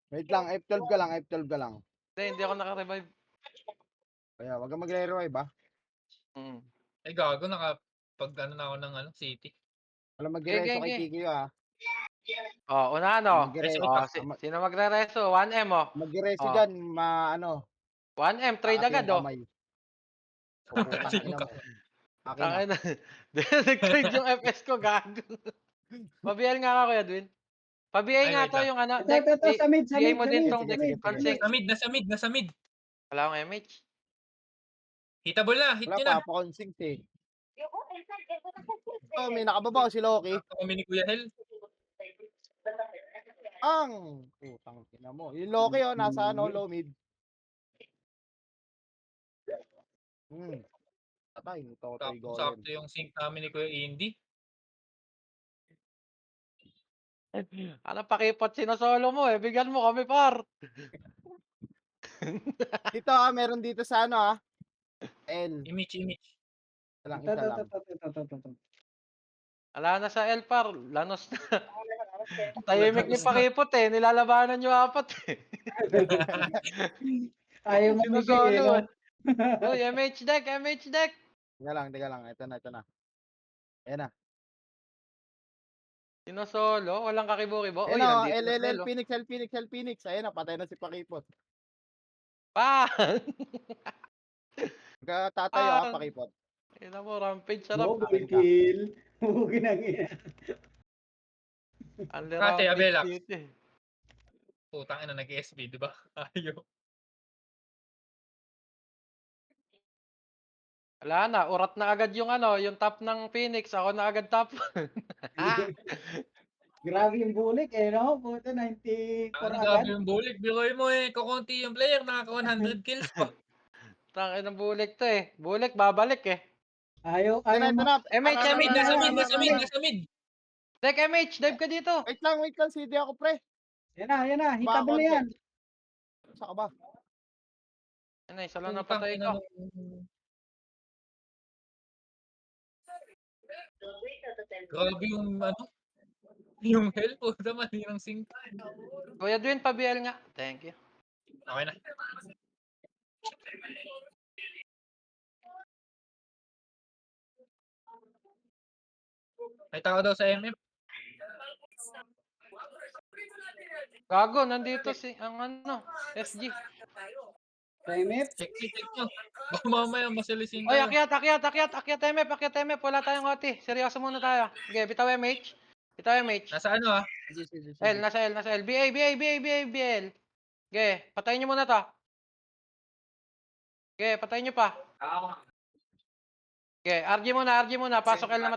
Wait lang, F12 ka lang. Hindi ako naka-revive. Kaya, wag kang magre-revive ba? Ay gago, nakapag ano na ako ng city. Alam magre-reso kay Okay. Kiki ah. Oh, una ano? Mag-reso Sino magre-reso? 1M oh. Magre-reso Oh. dyan, 1M, trade agad oh. Putang ina mo. Akin na. Tangin na. Nag-trade yung FS ko, gago. Pabial nga ako, Kuya Dwin. Pabiay Ay, nga wait to lang. yung ano. Ito, sa mid. Bigay mo din tong Sige, deck. sige. Consing. Nasa mid. Wala akong MH. Hitable na, hit Wala nyo na. pa, pa-consing eh. Oh, may nakababa si Loki. Kami ni Kuya Hel. Putang ina mo. Yung Loki oh, nasa low mid. Patay, Totoy Golem. Sakto yung sync namin ni Kuya Indy. Ano pakipot sinasolo mo eh. Bigyan mo kami, par. Dito meron dito sa L. Image. Isa lang. Ito. Wala na sa L, par. Lanos na. Tahimik ni pakipot eh. Nilalabanan nyo apat eh. Ayaw mo Sinusolo bigay, eh. Uy, MH deck. Teka lang. Ito na. Ayan na. Sinusolo. Walang kakibo-kibo. Uy, Ayan nandito na LLL L, oh. Phoenix. Ayan na, patay na si Pakipot. Pa! Tatayo Pakipot. Ina mo, rampage no? sarap. Kill. Huwag na Ang Ate, Abela. rampage dito eh. Putang ina, nag-SB, di ba? Ayaw. Wala na, urat na agad yung yung top ng Phoenix. Ako na agad top. Grabe yung bulik eh, no? Puta, 94 Ano, agad. grabe yung bulik. Biruin mo eh, kukunti yung player, nakaka 100 kills pa. Tangin ng bulik to eh. Bulik, babalik eh. Ayaw, Ito na, ayaw ito mo. na. MH, Nasa mid, MH, nasa mid, ano, nasa mid, ano. nasa mid. Dek, MH, dive ka dito. Wait lang. CD ako, pre. Yan na. Baka Hitable konti. yan. Saka ba? Ano, isa lang Putang napatay ina ko. nung- Grabe yung ano, yung hell po naman, yung sync. Kuya Dwin, pa-BL nga. Thank you. Okay na. May tao daw sa MM. Gago, nandito si, ang ano, SG. Remip. Check nyo. Baka mamaya masalisin Oy, kayo. akyat MF. Wala tayong OT. Seryoso muna tayo. Okay, bitaw MH. Bitaw MH. Nasa ano ah? Sige. Nasa L. BL. Okay, patayin nyo muna to. Okay, patayin nyo pa. Okay, RG muna. Pasok L na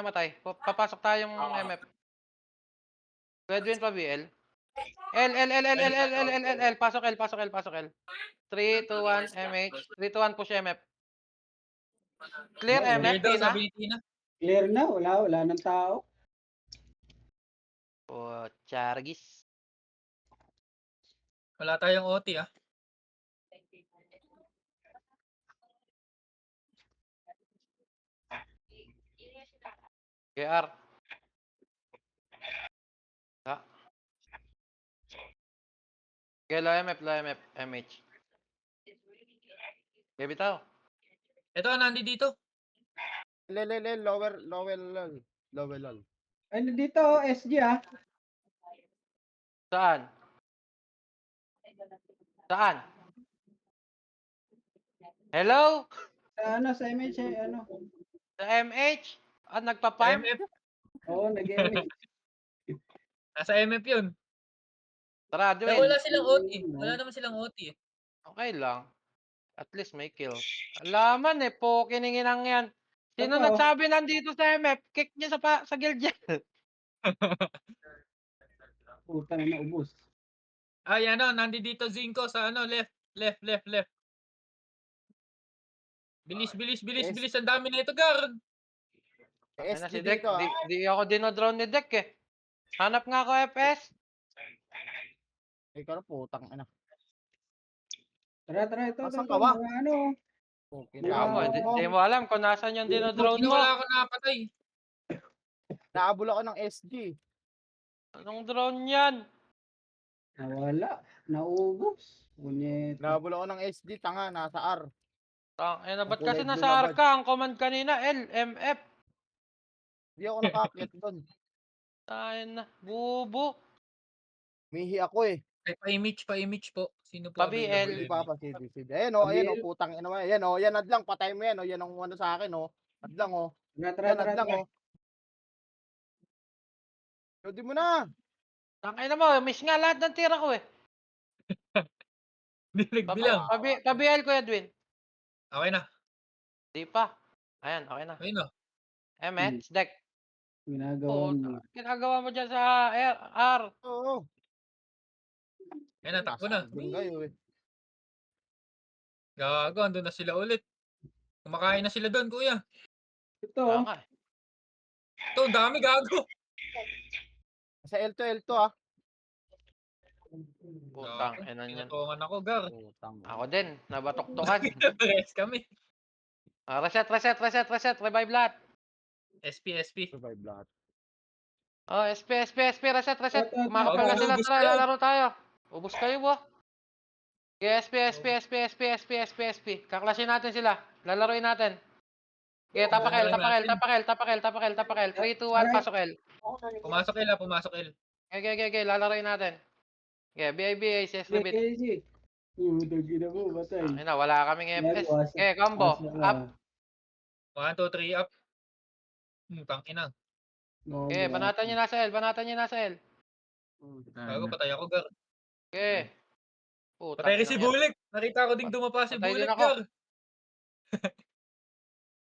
matay. Papasok tayong MF. Edwin pa BL. L. Pasok L. 3, 2, 1, MH. 3, 2, 1, push MF. Clear MF, Clear daw, Tina. sabi ni Tina. Clear na. Wala ng tao. Oh, Chargis. Wala tayong OT ah. KR. Ha? Okay, low MF, MH. Okay, bitaw. Ito, nandi dito. Lower. Ano dito, SG ah. Saan? Hello? Sa MH ano. Sa MH? Ah, Sa nagpa-farm? MF. Oo, nag-MH. Nasa MF yun. Tara, Pero Dwayne. wala silang OT. Wala naman silang OT eh. Okay lang. At least may kill. Alaman eh, po kininginang yan. Sino Totoo. nagsabi nandito sa MF? Kick niya sa guild yan. Puta na naubos. Ay ano, nandi dito Zinko sa ano, left. Bilis. Yes. Ang dami na ito, guard. Ay na si SG Dek. dito, ah. Di ako dinodrone ni Dek eh. Hanap nga ako FS. Ikaw na, putang ina. Tara, ito. Asan ka ba? Mga ano. Okay, Wala Mo, ako. di mo alam kung nasan yung dinodrone Hindi mo. wala ako nakapatay. Naabol ako ng SG. Anong drone yan? Nawala. Naubos. Punyeta. Naabol ako ng SG, tanga, nasa R. Ba't Ang kasi kulay blue nasa na R ka? Ang command kanina, L, MF. Hindi ako nakakit doon. Tayo na. Bubo. Mihi ako eh. Ay, pa-image po. Sino po Pabi, available? Hindi pa, CD. Ayan o, putang ina mo. Ayan o, yan adlang, patay mo yan o. Yan ang ano sa akin o. Adlang o. Yan, adlang o. Pwede mo na. Tangay na mo, miss nga lahat ng tira ko eh. Hindi nagbilang. Pabi-L ko, Edwin. Okay na. Di pa. Ayan, okay na. Okay na. MH, deck. Ginagawa mo. Ginagawa mo dyan sa R. Oo. Ayan na, takbo na. Doon kayo eh. Gago, andun na sila ulit. Kumakain na sila doon, kuya. Ito. Tama eh. Ito, dami gago. Sa L2 ah. Putang, ina niyan. Pinatungan ako, gar. Putang. Ako din, nabatoktokan. Rest kami. Reset. Revive lahat. SP. Survive lahat. Oh, SP. Reset. Kumakapal na Okay, sila. ubus Tara, kayo. lalaro tayo. Ubus kayo bo. Okay, SP. Kaklasin natin sila. Lalaroin natin. Okay, tapakel. 3, 2, 1, pasok L. Pumasok L. Okay, lalaroin natin. Okay, BIB, CS na bit. Gina mo, batay. Ay na, wala kaming FS. Okay, combo. Up. 1, 2, 3, up. Tangina. Okay, banatan niya nasa L. Gago, patay ako, gar. Okay. Putang Patay rin si ina yan. Bulik. Nakita ko ding dumapa si Patay din Bulik, ako. gar.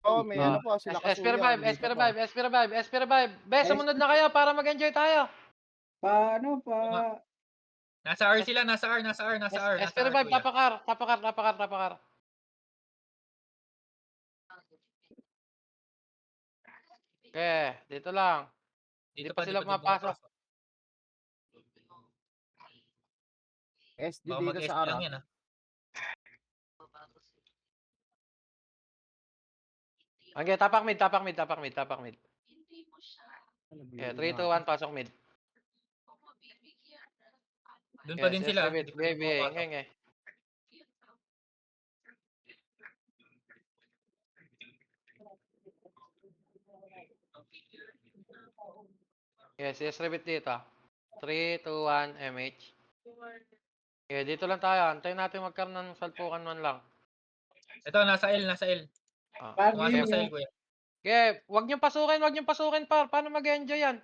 Oh, may Ah, ano po, sila SP Kasuya. revive, nandito SP pa. revive, SP revive, SP revive. Be, sumunod na kayo para mag-enjoy tayo. Paano pa? Nasa R sila, nasa R, nasa R, nasa R, SP nasa R, revive, kuya. tapakar. Okay, dito lang. Di pa sila pumapasok. SD Baka dito mag-SP sa lang Ara. yan, Okay, tapak mid. Okay, 3, 2, 1, pasok mid. Doon pa Yes, din yes, sila. David. Hindi pa din pumapasok. Henge. Yes, Revit dito. 3, 2, 1, MH. Okay, dito lang tayo. Antayin natin magkaroon ng salpukan man lang. Ito, nasa L, nasa L. Ah. Pumasok ka sa L, kuya. Okay, wag niyong pasukin, par. Paano mag-enjoy yan?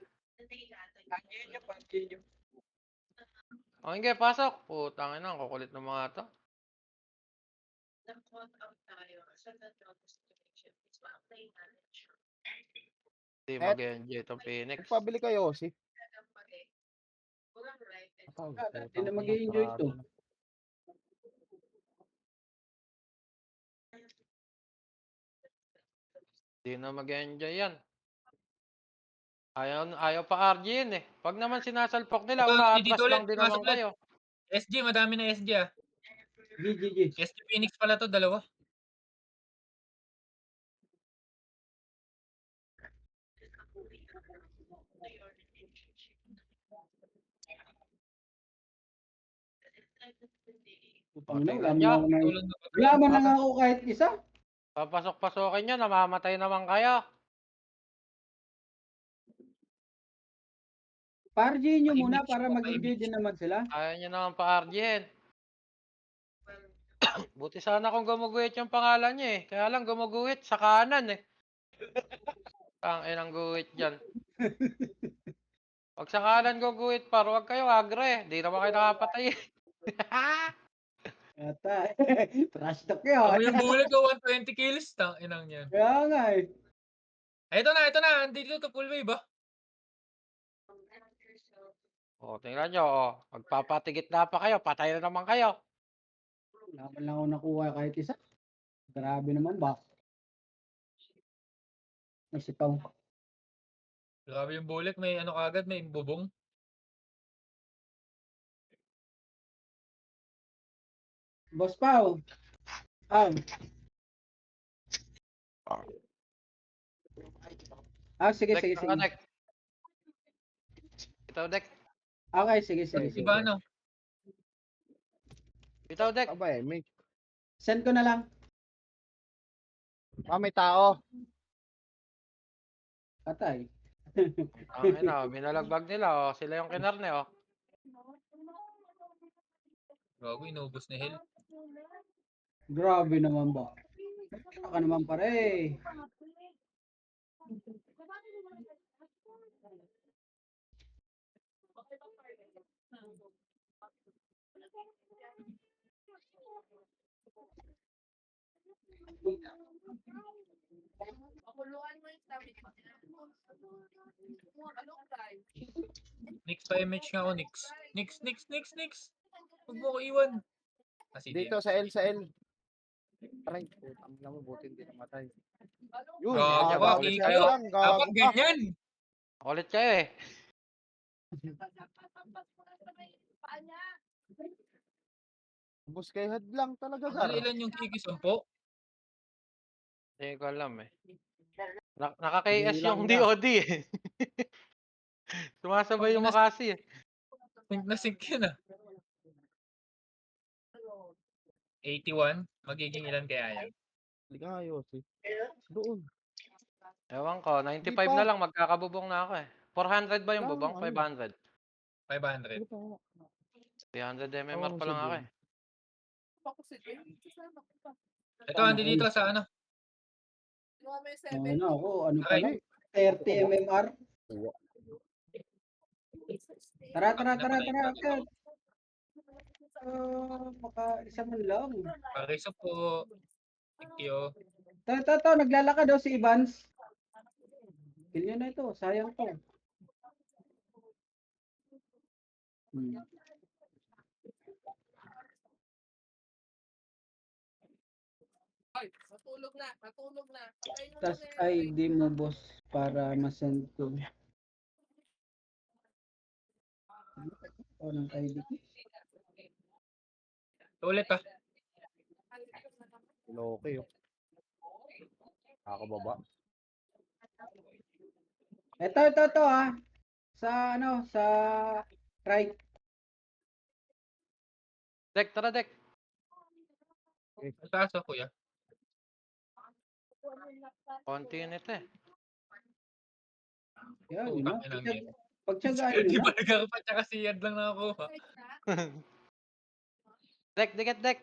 Okay, pasok. Putang ina, ang kukulit ng mga to. Hindi mag-enjoy itong Phoenix. Nagpabili kayo, si. Hindi na mag-i-enjoy to. Hindi na mag-enjoy yan. Ayaw pa RG yun eh. Pag naman sinasalpok nila, Ito, una dito atras ulit, lang din pumasok naman ulit. kayo. SG, madami na SG ah. GGG. SG Phoenix pala to, dalawa. Wala Nyo, man lang ako kahit isa. papasok-pasokin nyo, namamatay naman kayo. Parjihin nyo muna Pa-image para po, mag-enjoy pa-image. din naman sila. Ayaw nyo naman pa RG yan. Buti sana kung gumuguhit yung pangalan nyo eh. Kaya lang gumuguhit sa kanan eh. Ang inang guhit dyan. Pag sa kanan guguhit par, huwag kayo agre. Di naman kayo nakapatay eh. Ata, trash talk Ako yun. yung bulag ko, 120 kills. Tang inang yan. Kaya nga eh. Ito na. Andito to full wave ah. O, tingnan nyo. O. Magpapatigit na pa kayo. Patay na naman kayo. Wala man lang ako nakuha kahit isa. Grabe naman ba? Nasipaw. Grabe yung bulag. May ano kagad, may bubong. Boss Pao. Sige. Ito, Dek. Ito, Dek. Okay, sige. Diba ano? Ito, Dek. Aba eh, may, Send ko na lang. may tao. Patay. Ang ina, binalagbag nila. O. Sila yung kinarne. O. Gago, inubos na health. Grabe naman ba? Saka naman pare. Nix pa image nga ako, Nix. Nix. Huwag mo ko iwan. Ah, sige. Dito sa L, Aray, putang na mo, buti hindi namatay. Yun, Gago ka, ulit Kiko. yan lang, Dapat gago ka. ganyan. Kulit kayo eh. Bus kay hadlang talaga, Ano gar. ilan yung Kiki 10? Hindi ko alam eh. Naka-KS Hindi lang yung na. DOD eh. Sumasabay yung Makasi eh. Sync na sync yun ah. 81. Magiging ilan kaya yan? Hindi ka ayos eh. Doon. Ewan ko, 95 Di pa. na lang, magkakabubong na ako eh. 400 ba yung Tama, bubong? ano? 500. 500. 300 MMR pa lang ako eh. Ito, andi dito sa ano? Ano ako, ano Aray. pala? 30 mmR. Tara. Agad. Baka isa man lang. Pariso po. Thank you. Ito, naglalakad daw si Evans. Kill nyo na ito, sayang to. Tas ID mo boss para ma-send ko. Ng ID ko. Ulit ah. Loki oh. Nakakababa. Ito ah. Sa right. Dek, tara Dek. Taas ako kuya. Konti yun ito eh. Yan, Oh, yun na. tangin lang yan. Pagtsagaan Di nyo ba na. nagkakapat tsaka si Yad lang nakakuha? Dek, dikit Dek.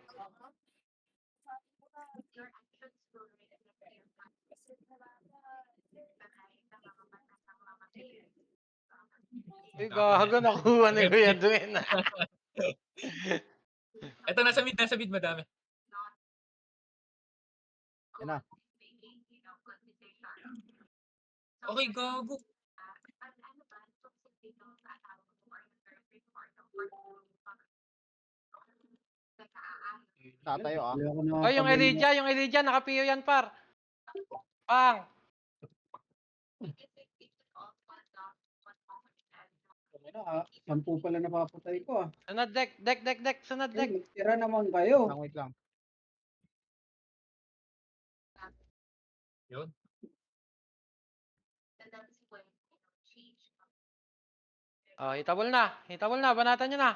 Uy, gago, nakuha ni Kuya Dwayne. Ito nasa mid madami. Yan na. Okay, gago. Tatayo ah. Ayoko na Ay, yung Elijah, nakapiyo yan par. Pang. Sampu pala napapatay ko ah. Sunod Dek. Sunod Dek. Magtira naman kayo. Wait lang. Yun. Oh, hitabol na. Banatan nyo na.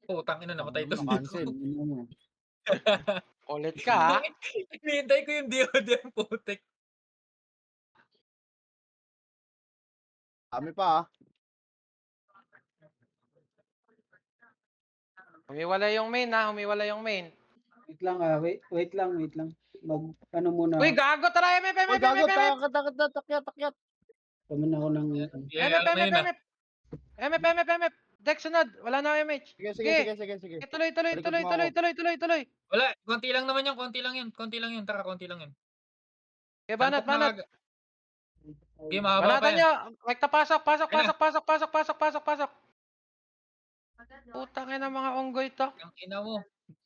Putang ina namatay to. Cancel. Ulit ka ha. Hinihintay ko yung DOD ang putik. Kami pa ah. Humiwalay yung main ha. Wait lang ah, wait lang. Mag ano muna. Uy, gago, tara, MF. Uy, gago, takyat. Taman ako ng Yeah, ano yun ah. MF. Dek, sunod. Wala na MH. Sige. Tuloy. Wala, konti lang naman yun, konti lang yun. Tara, konti lang yun. Okay, banat. Okay, mahaba pa Banatan yan. nyo. Rekta, pasok. Putang ina mga onggoy to. Ang ina mo.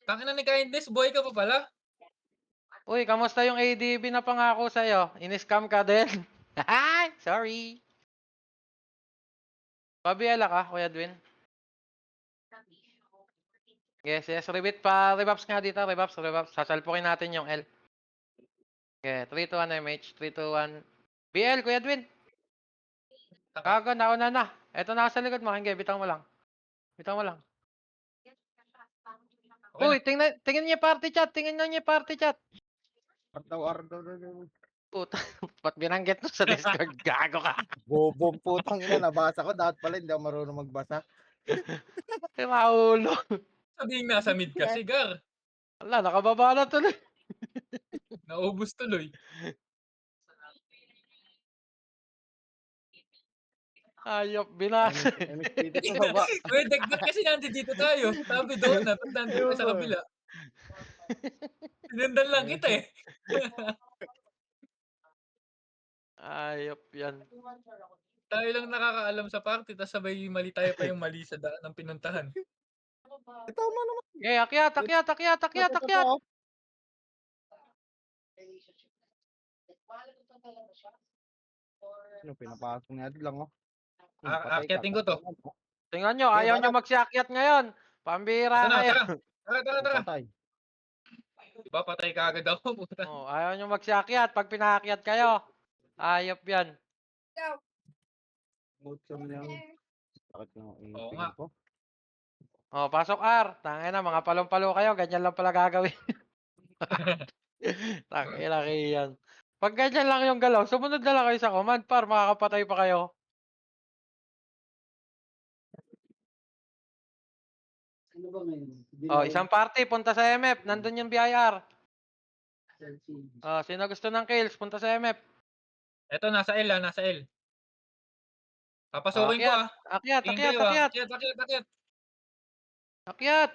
Tangina ni Kindness, boy ka pa pala. Uy, kamusta yung ADB na pangako sa'yo? In-scam ka din? Sorry. Pabiala ka, Kuya Edwin. Yes. Revaps nga dito. Revaps. Sasalpukin natin yung L. Okay, 3-2-1 MH. 3-2-1. BL, Kuya Edwin. Kago, nauna na. Eto na sa likod mo. Hanggang, bitang mo lang. Okay Uy, tingnan niyo yung party chat. Ardaw. Puta, ba't binanggit mo sa Discord? Gago ka. Bobong putang ina, nabasa ko. Dapat pala hindi ako marunong magbasa. Maulo. Sabihin nasa mid ka, sigar. Wala, nakababa na tuloy. Naubos tuloy. Ayop, binasa. MSPT sa baba. Uy, dagdag kasi nandito tayo. Sabi doon na, tapos nandito sa kabila. Sinundan lang kita eh. Ayop yan. Tayo lang nakakaalam sa party, tapos sabay mali tayo pa yung mali sa daan ng pinuntahan. Tama naman. Okay, akyat. Ito. Ano, pinapasok nga lang oh. Akyatin ko to. Tingnan nyo, ayaw nyo magsiakyat ngayon. Pambira Ito na, kayo. tara. Patay. Diba patay ka agad ako. Puta. Oh, ayaw nyo magsiakyat. Pag pinaakyat kayo, ayop yan. Bakit yung Oo nga. ko? Oh, pasok R. Tangin na, mga palong-palo kayo. Ganyan lang pala gagawin. Tangin na kayo yan. Pag ganyan lang yung galaw, sumunod na lang kayo sa command par. Makakapatay pa kayo. ano ba ngayon? Oh, isang party, punta sa MF. Nandun yung BIR. Oh, sino gusto ng kills? Punta sa MF. Ito, nasa L. Papasukin ko ah. Akyat. Tingin kayo ah. Akyat. Akyat.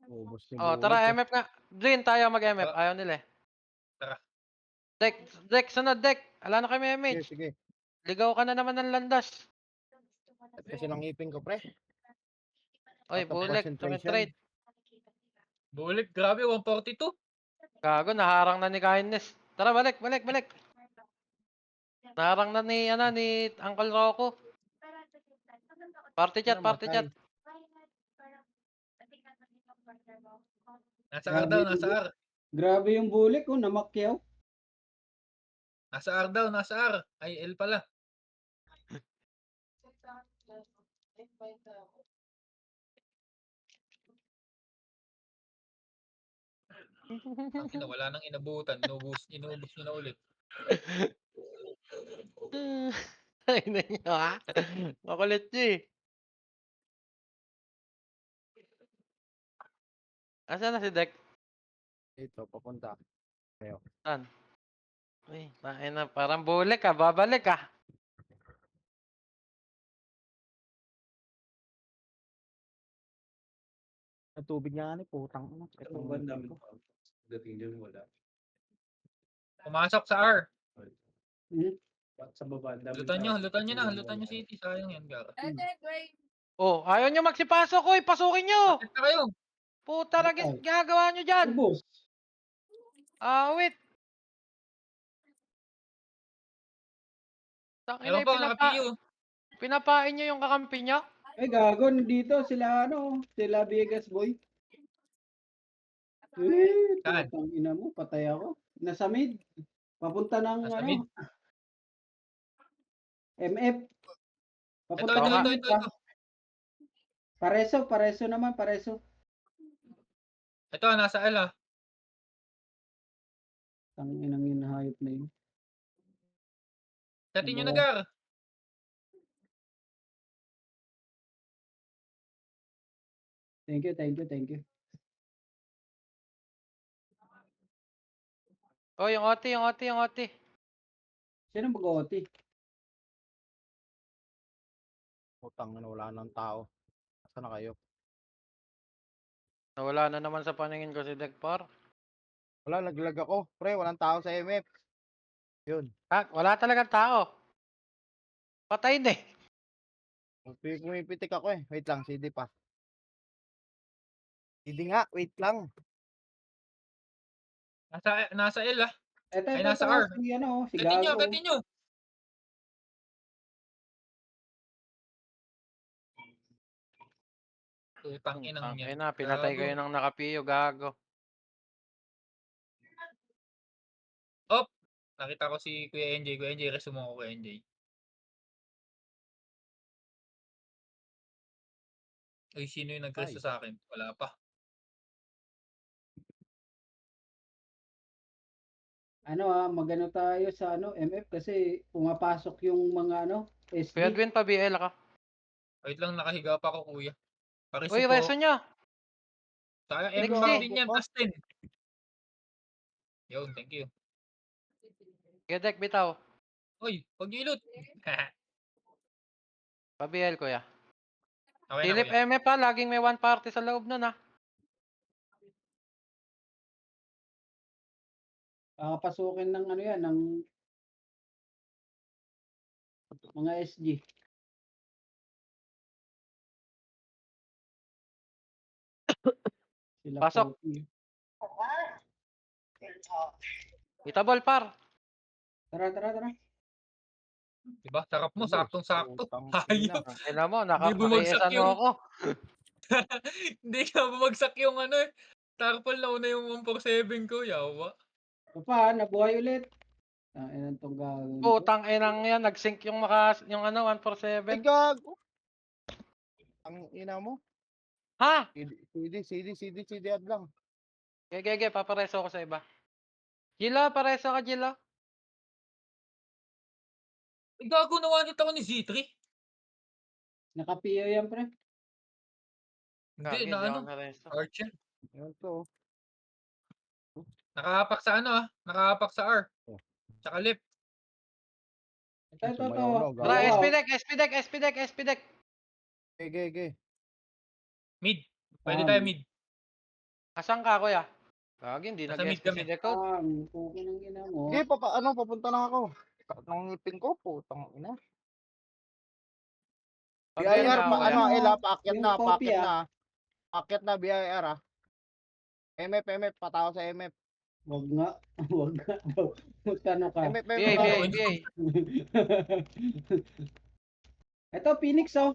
Ubos yung Oh, buhay tara, ko. MF nga. Green tayo mag-MF. Ah. Ayaw nila eh. Tara. Deck, sunod deck. Ala na kay Sige, Memage. sige. Ligaw ka na naman ng landas. Kasi ng ipin ko, pre. Oy, Out of Bulek, concentration. tumitrade. Bulik, grabe, 142. Gago, naharang na ni Kindness. Tara, balik. Naharang na ni Uncle Rocco. Party chat. Nasa R daw, nasa R. Grabe yung bulik, oh, namakyaw. Nasa R daw, nasa R. Ay, L pala. Ang wala nang inabutan. Inubos nyo na ulit. Ay, na nyo ha? Makulit nyo eh. Asan na si Deck? Dito, papunta. Saan? Uy, na, parang Bulek ah. Babalik ah. Ang tubig nga ni putang ina. Itong banda ko. Dating dyan wala. Pumasok sa R. Sa baba, Lutan nyo na. City. Sayang yan, Gar. Oh, ayaw nyo magsipasok. Uy, pasukin nyo. Bakit na kayo? Puta na ginagawa nyo dyan. Ubos. Wait. Ewan pa, naka-PU. Pinapain nyo yung kakampi nyo? Ay, gago, dito sila, sila Vegas boy. Saan? Putang ina mo, patay ako. Nasa mid. Papunta ng, Nasa mid? MF. Papunta Ito. ng mid pa. Pareso naman. Ito, nasa L ah. Ang inang inahayop na yun. Katin nyo na, Gar. Thank you. Oh, yung OT. Sino mag-OT? Putang ina, wala nang tao. Asa na kayo? Nawala na naman sa paningin ko si Deck Par. Wala, naglag ako. Pre, walang tao sa MF. Yun. Wala talagang tao. Patay na eh. Pumipitik ako eh. Wait lang, CD pa. CD nga, wait lang. Nasa L ah. Ito, Ay, nasa R. si Katin Gago. nyo. Putang inang Ay yan. na, pinatay Gago. kayo ng nakapiyo, gago. Nakita ko si Kuya NJ. Kuya NJ, resume ko Kuya NJ. Uy, sino yung nag-resto sa akin? Wala pa. Magano tayo sa MF kasi pumapasok yung mga SD. Kuya Edwin, pa BL ka. Wait lang, nakahiga pa ako, Kuya. Uy, reso nyo. Sayang, Next M day. din yan, plus 10. Yo, thank you. Kuya Deck, bitaw. Uy, pag ilot. Pa BL, kuya. Okay na, Philip Kuya. MF pa, laging may one party sa loob nun ah. Pasukin ng ng mga SG. Sila Pasok. Poppy. Itabol, par. Tara. Diba? Sarap mo, saktong-sakto. Putang Hayop. ina. Kailan mo, Di bumagsak nakakiisan mo yung- ako. Hindi ka bumagsak yung Tarpal na una yung 147 ko, yawa. Ito pa, nabuhay ulit. Ilan tong gagawin ko? Putang inang yan, nag-sync yung 147. Ay, gago. Ang ina mo. Ha? CD ad lang. Gege, papareso ako sa iba. Gila, pareso ka, Gila. Gago na wanit ako ni Z3. Nakapiyo yan, pre. Hindi, Gagi, na di ako ano, nareso. Archer. Yan to. Nakahapak sa nakahapak sa R. Oh. Tsaka left. Ito. Sumayaw na, Tara, gago. SP deck. Ge. Mid. Pwede Ah, tayo mid. Asan ka, kuya? Gagi, hindi Nasa mid nag-SP si kami. Decode. Puki ng ina mo. Sige, papunta na ako. Nang ngipin ko, putang ina. Pabel BIR, na, kuya. ano, Ano, Ela, paakyat yung na, copy, paakyat ah. na. Paakyat na, BIR, ah. MF, patao sa MF. Wag nga. Wag nga daw. Magkano ka? MF, BA, ah. BA, BA. Ito, Phoenix, oh.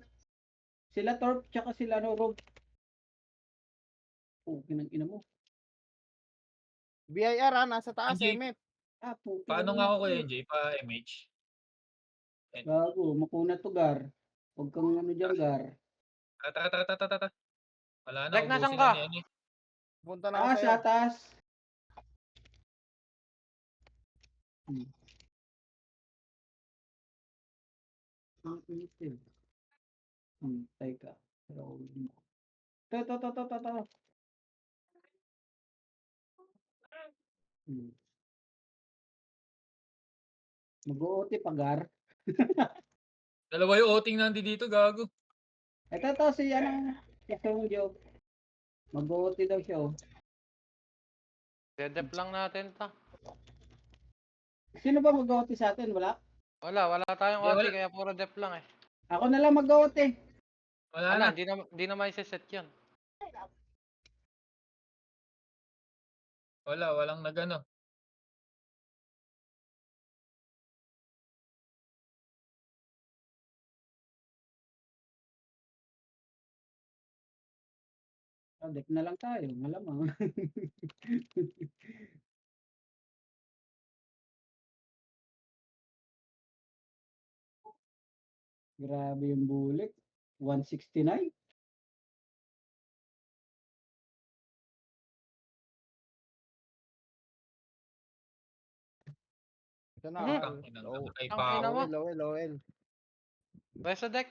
Sila Torp, tsaka sila no, Rob. Puki ng ina mo. BIR, ah, nasa taas, Hindi. MF. Puki Paano ng nga ina ako mo. kuya NJ? Pa-MH? Gago, makuna to, Gar. Huwag kang ano dyan, Gar. Tata. Wala na, Dek, nasan ubusin ka? na ni ano eh. Punta na ako Taas, sa'yo. taas. Ang itim. Teka. To. Mag-OT pa, Gar. Dalawa yung outing nandi dito, gago. Ito, si ano, si Song Jo. Mag-OT daw siya, oh. Dedep lang natin ta. Sino ba mag-OT sa atin? Wala? Wala tayong Hindi, OT, wala. kaya puro dep lang eh. Ako na lang mag-OT. Wala na. Wala, hindi na maiseset yun. Walang nagano. Deck na lang tayo, malamang. Grabe yung bulik. 169. Ito na, Mhm. Tang ina, low. namatay Ang pa ina ako. mo. Lowell. Reso deck.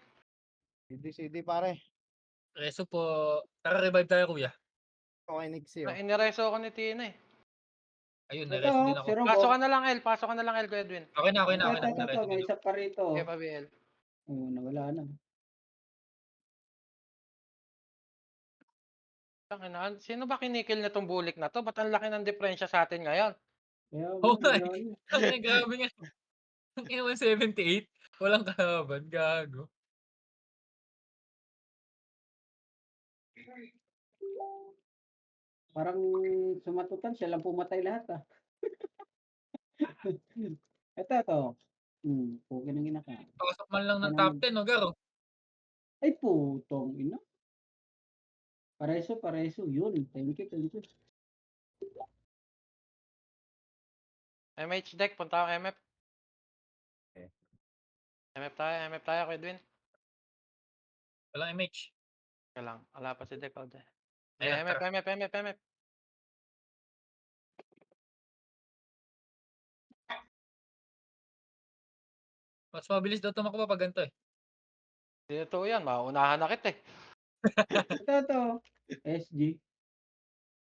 CD, pare. Reso po. Tara, revive tayo kuya. Okay, Nixie, oh. Inireso ako ni Tina eh. Ayun, Ito, nareso din ako. si Robo. Pasok ka na lang, El. Pasok ka na lang, El, Kuya Edwin. Okay na. Ito, Nareso may din ako. isa pa rito. Okay, Pabel. Nawala na. Sino ba kinikil na tong bulik na to? Ba't ang laki ng diferensya sa atin ngayon? Kaya, Oh my. grabe. Ang grabe nga. Ang ina 178. Walang kalaban, gago. Parang sumatutan, siya lang pumatay lahat, ah. Ito. Okay nang ina ka. Pasok man lang ng Ano top mag- 10, no, garo. Ay, putong ina. Pareso. Yun. Thank you. MH deck, punta ako MF. Okay. MF tayo, Kuya Edwin. Walang MH. Kaya lang, wala pa si deck out eh. Ayun na, MF. Mas mabilis daw tumakbo pag ganito eh. Hindi totoo yan, mauunahan na kita eh. Ito. SG.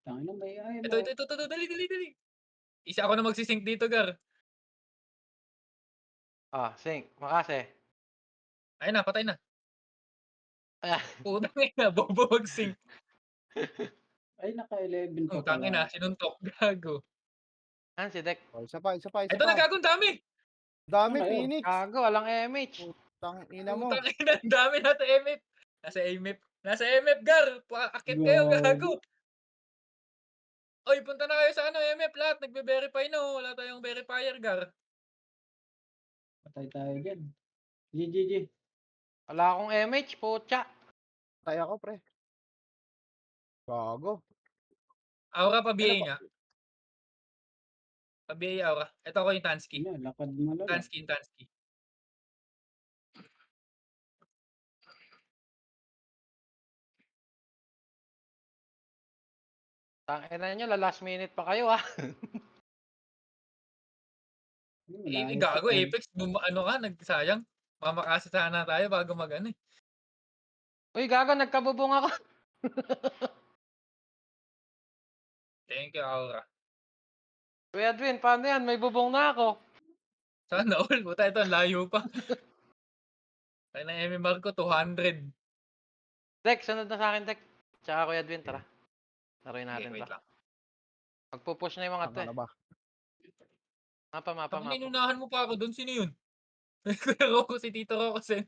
Tangin na may ay mo. Ito. Dali. Isa ako na magsisync dito, gar. Sync, makase. Ayun na, patay na. Ayan. Putang ina, bobo mag-sync. Ay, naka-11 pa Putang ina, pala. sinuntok, gago. Yan si deck. Oh, isa pa. Ito na, gago, ang dami. Dami, Ano yun? Phoenix. Kago, walang MH. Tang ina mo. Putang ina, ang dami nasa MF. Nasa MF, gar. Akit kayo, gago. Oy, punta na kayo sa MF lahat. Nagbe-verify na, oh. Wala tayong verifier, gar. Patay tayo dyan. GG. Wala akong MH, putya. Patay ako, pre. Gago. Aura pa BA Ano nga. Pa BA aura. Ito ako yung Tansky. Lakad malala. Tansky. Tangina nyo, last minute pa kayo ah. Gago, Apex, nagsayang. Mamakasa sana tayo bago mag-ano eh. Uy, gago, nagkabubong ako. Thank you, Aura. Kuya Edwin, paano yan? May bubong na ako. Sana all. Buta, ito, ang layo pa. Kaya na MMR ko, 200. Deck, sunod na sa akin, Deck. Tsaka Kuya Edwin, tara. Laruin Sige, natin wait to. lang. Magpupush na yung mga to Ano eh. ba? Mapa. Tangina, inunahan mo pa ako doon. Sino yun? Kuya Rocco, si Tito Rocco Sen.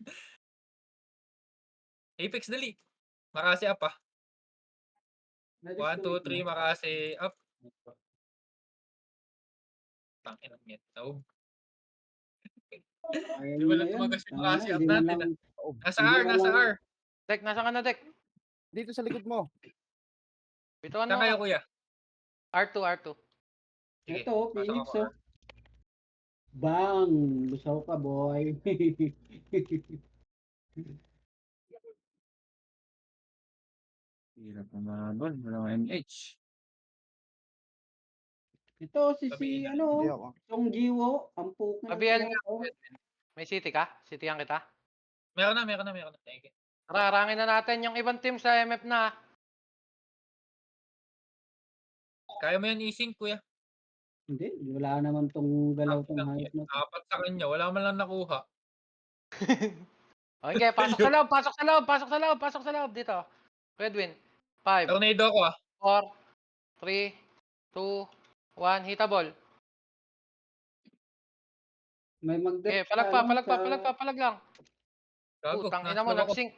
Apex, dali. Makasi up, 1, 2, 3, Makasi up. Tangina, ngit. Taog. Ayaw Di nyo ba na na yun. tumagas yung Tangina, Makasi up hindi man natin, lang, Nasa hindi R, man nasa lang, R. Dek, nasa ka na, Dek? Dito sa likod mo. Bituan Saan mo kayo, ako. kuya? R2. Sige, ito, pasok Phoenix, ako, R. Bang! Lusaw ka, boy. Hirap umabol. Walang MH. Ito, Sabihin na. Hindi ano, ako. Song Jiwo, ang pukin ng Pabiel ina nga. ko. May city ka? Cityan kita? Meron na. Thank you. Tara, arangin na natin yung ibang team sa MF na. Kaya mo yan i-sync, kuya. Hindi, wala naman tong galaw tong Tangina, hayop na to. 4 sa kanya. Wala man lang nakuha. Okay, pasok sa loob, pasok sa loob dito. Redwin. 5, Tornado ako, 4, 3, 2, 1, hitable. May Okay, mag-death palag lang. Gago, Putang ina na-slow mo, ako. nag-sync.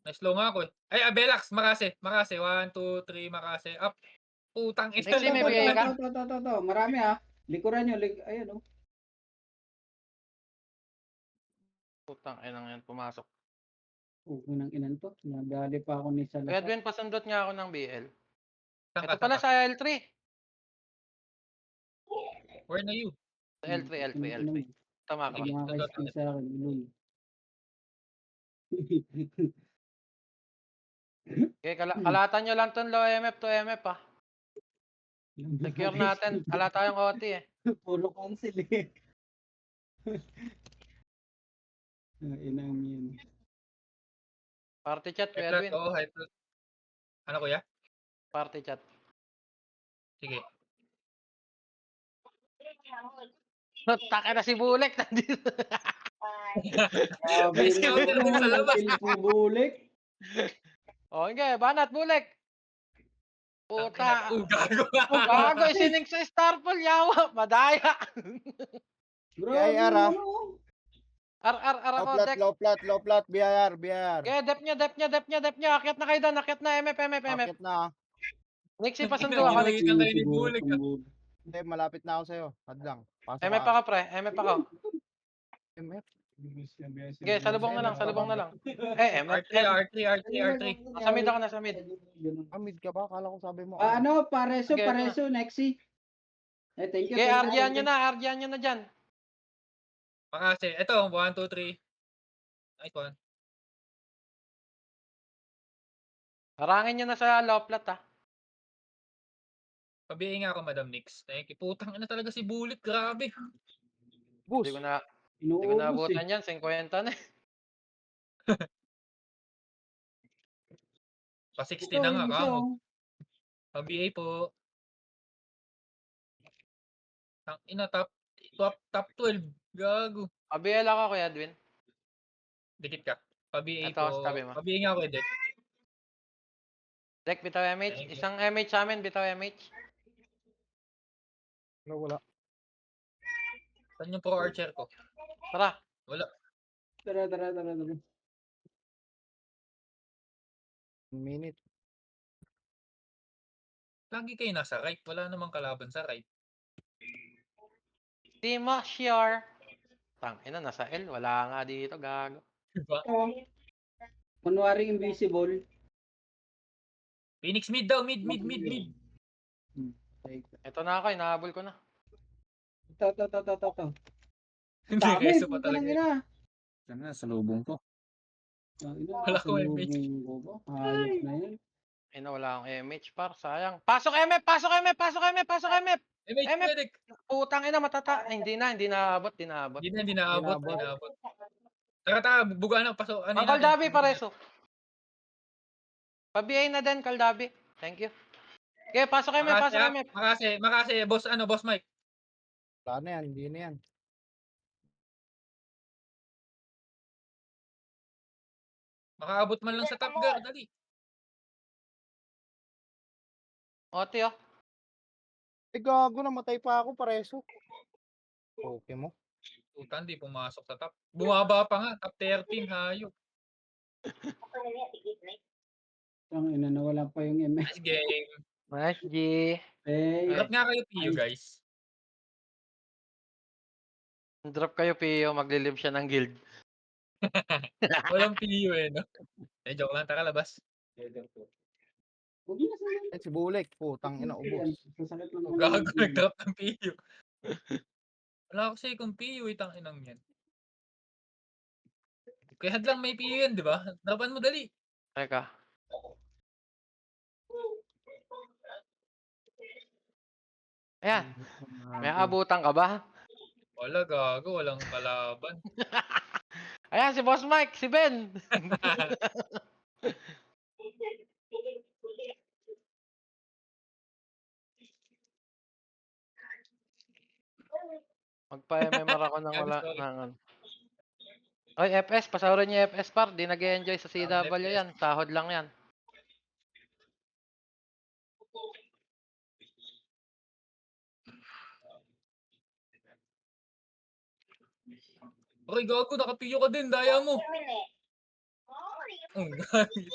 Na-slow nga ako eh. Ay, Belax, Makasi. 1, 2, 3, Makasi. Up. Putang ina. Nexi, may bigay ka? to. Marami Likuran nyo, ayun oh. Putang ina yan, pumasok. Ng inan to. Nadali pa ako ni Salazar. Redwin, pasundot nga ako ng BL. Saan Ito ka? pala sa L3. Where na you? Sa L3. Tama ka ba? Sige. Kumakaisip sa akin. Ilong. Okay, kalatan nyo lang tong low MF to MF Secure natin. Ala tayong OT eh. Puro cancel eh. Inang yun. Party chat, High Kuya flat, Edwin. oo, high flat. Ano, kuya? Party chat. Sige. Taka na si Bulek. Nandito. Grabe May na scouter din sa labas. si Bulik. Okay, banat Bulek. Puta. Gago. Gago, isining sa Starfall, yawa. Madaya. Grabe IR, ano. R ako, Dek. Low flat, BIR. Okay, dep nyo. Akyat na kayo doon. Akyat na, MF. Bakit na? Nixie, pasundo Ina, ako, ginuwi Nixie. ka kayo ni Bulik. Hindi, malapit na ako sa'yo. Hadlang. Pasok MF ka. ako, pre. MF ako. MF. Okay, salubong na lang. MF. R3. Nasa mid. Mid ka ba? Kala ko sabi mo. Pareso, Okay, Nexi. Thank you. Okay, RGan nyo na dyan. Makasi. Ito, 1, 2, 3. Nice one. Harangin nyo na sa low flat Pabihin nga ako, Madam Nix. Thank you. Putang ina talaga si Bulik. Grabe. Boost. Hindi ko Inuubos naabutan yan. 50 na. Pa 60 na nga, kamo. Pa-BA po. Tang ina, top 12. Gago. Pabiel ako, Kuya Edwin. Dikit ka. Pa-BA Ito, po. sa tabi mo. Pa-BA nga ako, Dek. Dek, bitaw MH. Thank you. Isang MH sa amin, bitaw MH. Wala. Saan yung pro archer ko? Tara. Wala. Tara. Minute. Lagi kayo nasa right. Wala namang kalaban sa right. Di mo sure. Ina, nasa L. Wala nga dito, gago. Diba? Kunwari invisible. Phoenix mid daw. Mid. Ito na ako, inahabol ko na. Ito. Hindi, Dami, reso pa puta talaga. ng ina. Sana sa lubong ko. Wala ko MH. Hayop na yan. Ina, wala akong MH, par. Sayang. Pasok MF! MH, MF. Dek. Putang ina, hindi naabot. Hindi na abot. Tara, buga na. Paso. Ano Ang Kaldabi, pareso. Pabiay na din, Kaldabi. Thank you. Okay, pasok MF. Makasi. Boss Mike. Wala na yan. Hindi na yan. Makaabot man lang sa top guard. Dali. Oti oh. Gago, namatay pa ako pareso. Okay mo. Puta, hindi pumasok sa top. Bumaba pa nga, top 13, hayop. Ang ina, nawala pa yung MF. Nice game. Nice, G. Eh, Drop nga kayo PU, guys. Drop kayo, Pio. Maglilive siya ng guild. Walang PU eh, no? Joke lang, tara labas. huwag na sa Si Bulek, putang ina, ubos. Sasakit lang Gago, nag-drop ng PU. Wala kasi kung PU, itanginang yan. Kaya hadlang may PU yan, di ba? Dropan mo dali. Teka. Ayan. May abutan ka ba? Wala, gago, walang kalaban. Ayan, si Boss Mike, si Ben. Magpa-MMR ako ng wala. Sorry. Oy, FS, pasahurin niyo FS par. Di nag-enjoy sa CW FS. yan. Sahod lang yan. Okay, gago, naka-PU ka din, daya mo. Ang gago.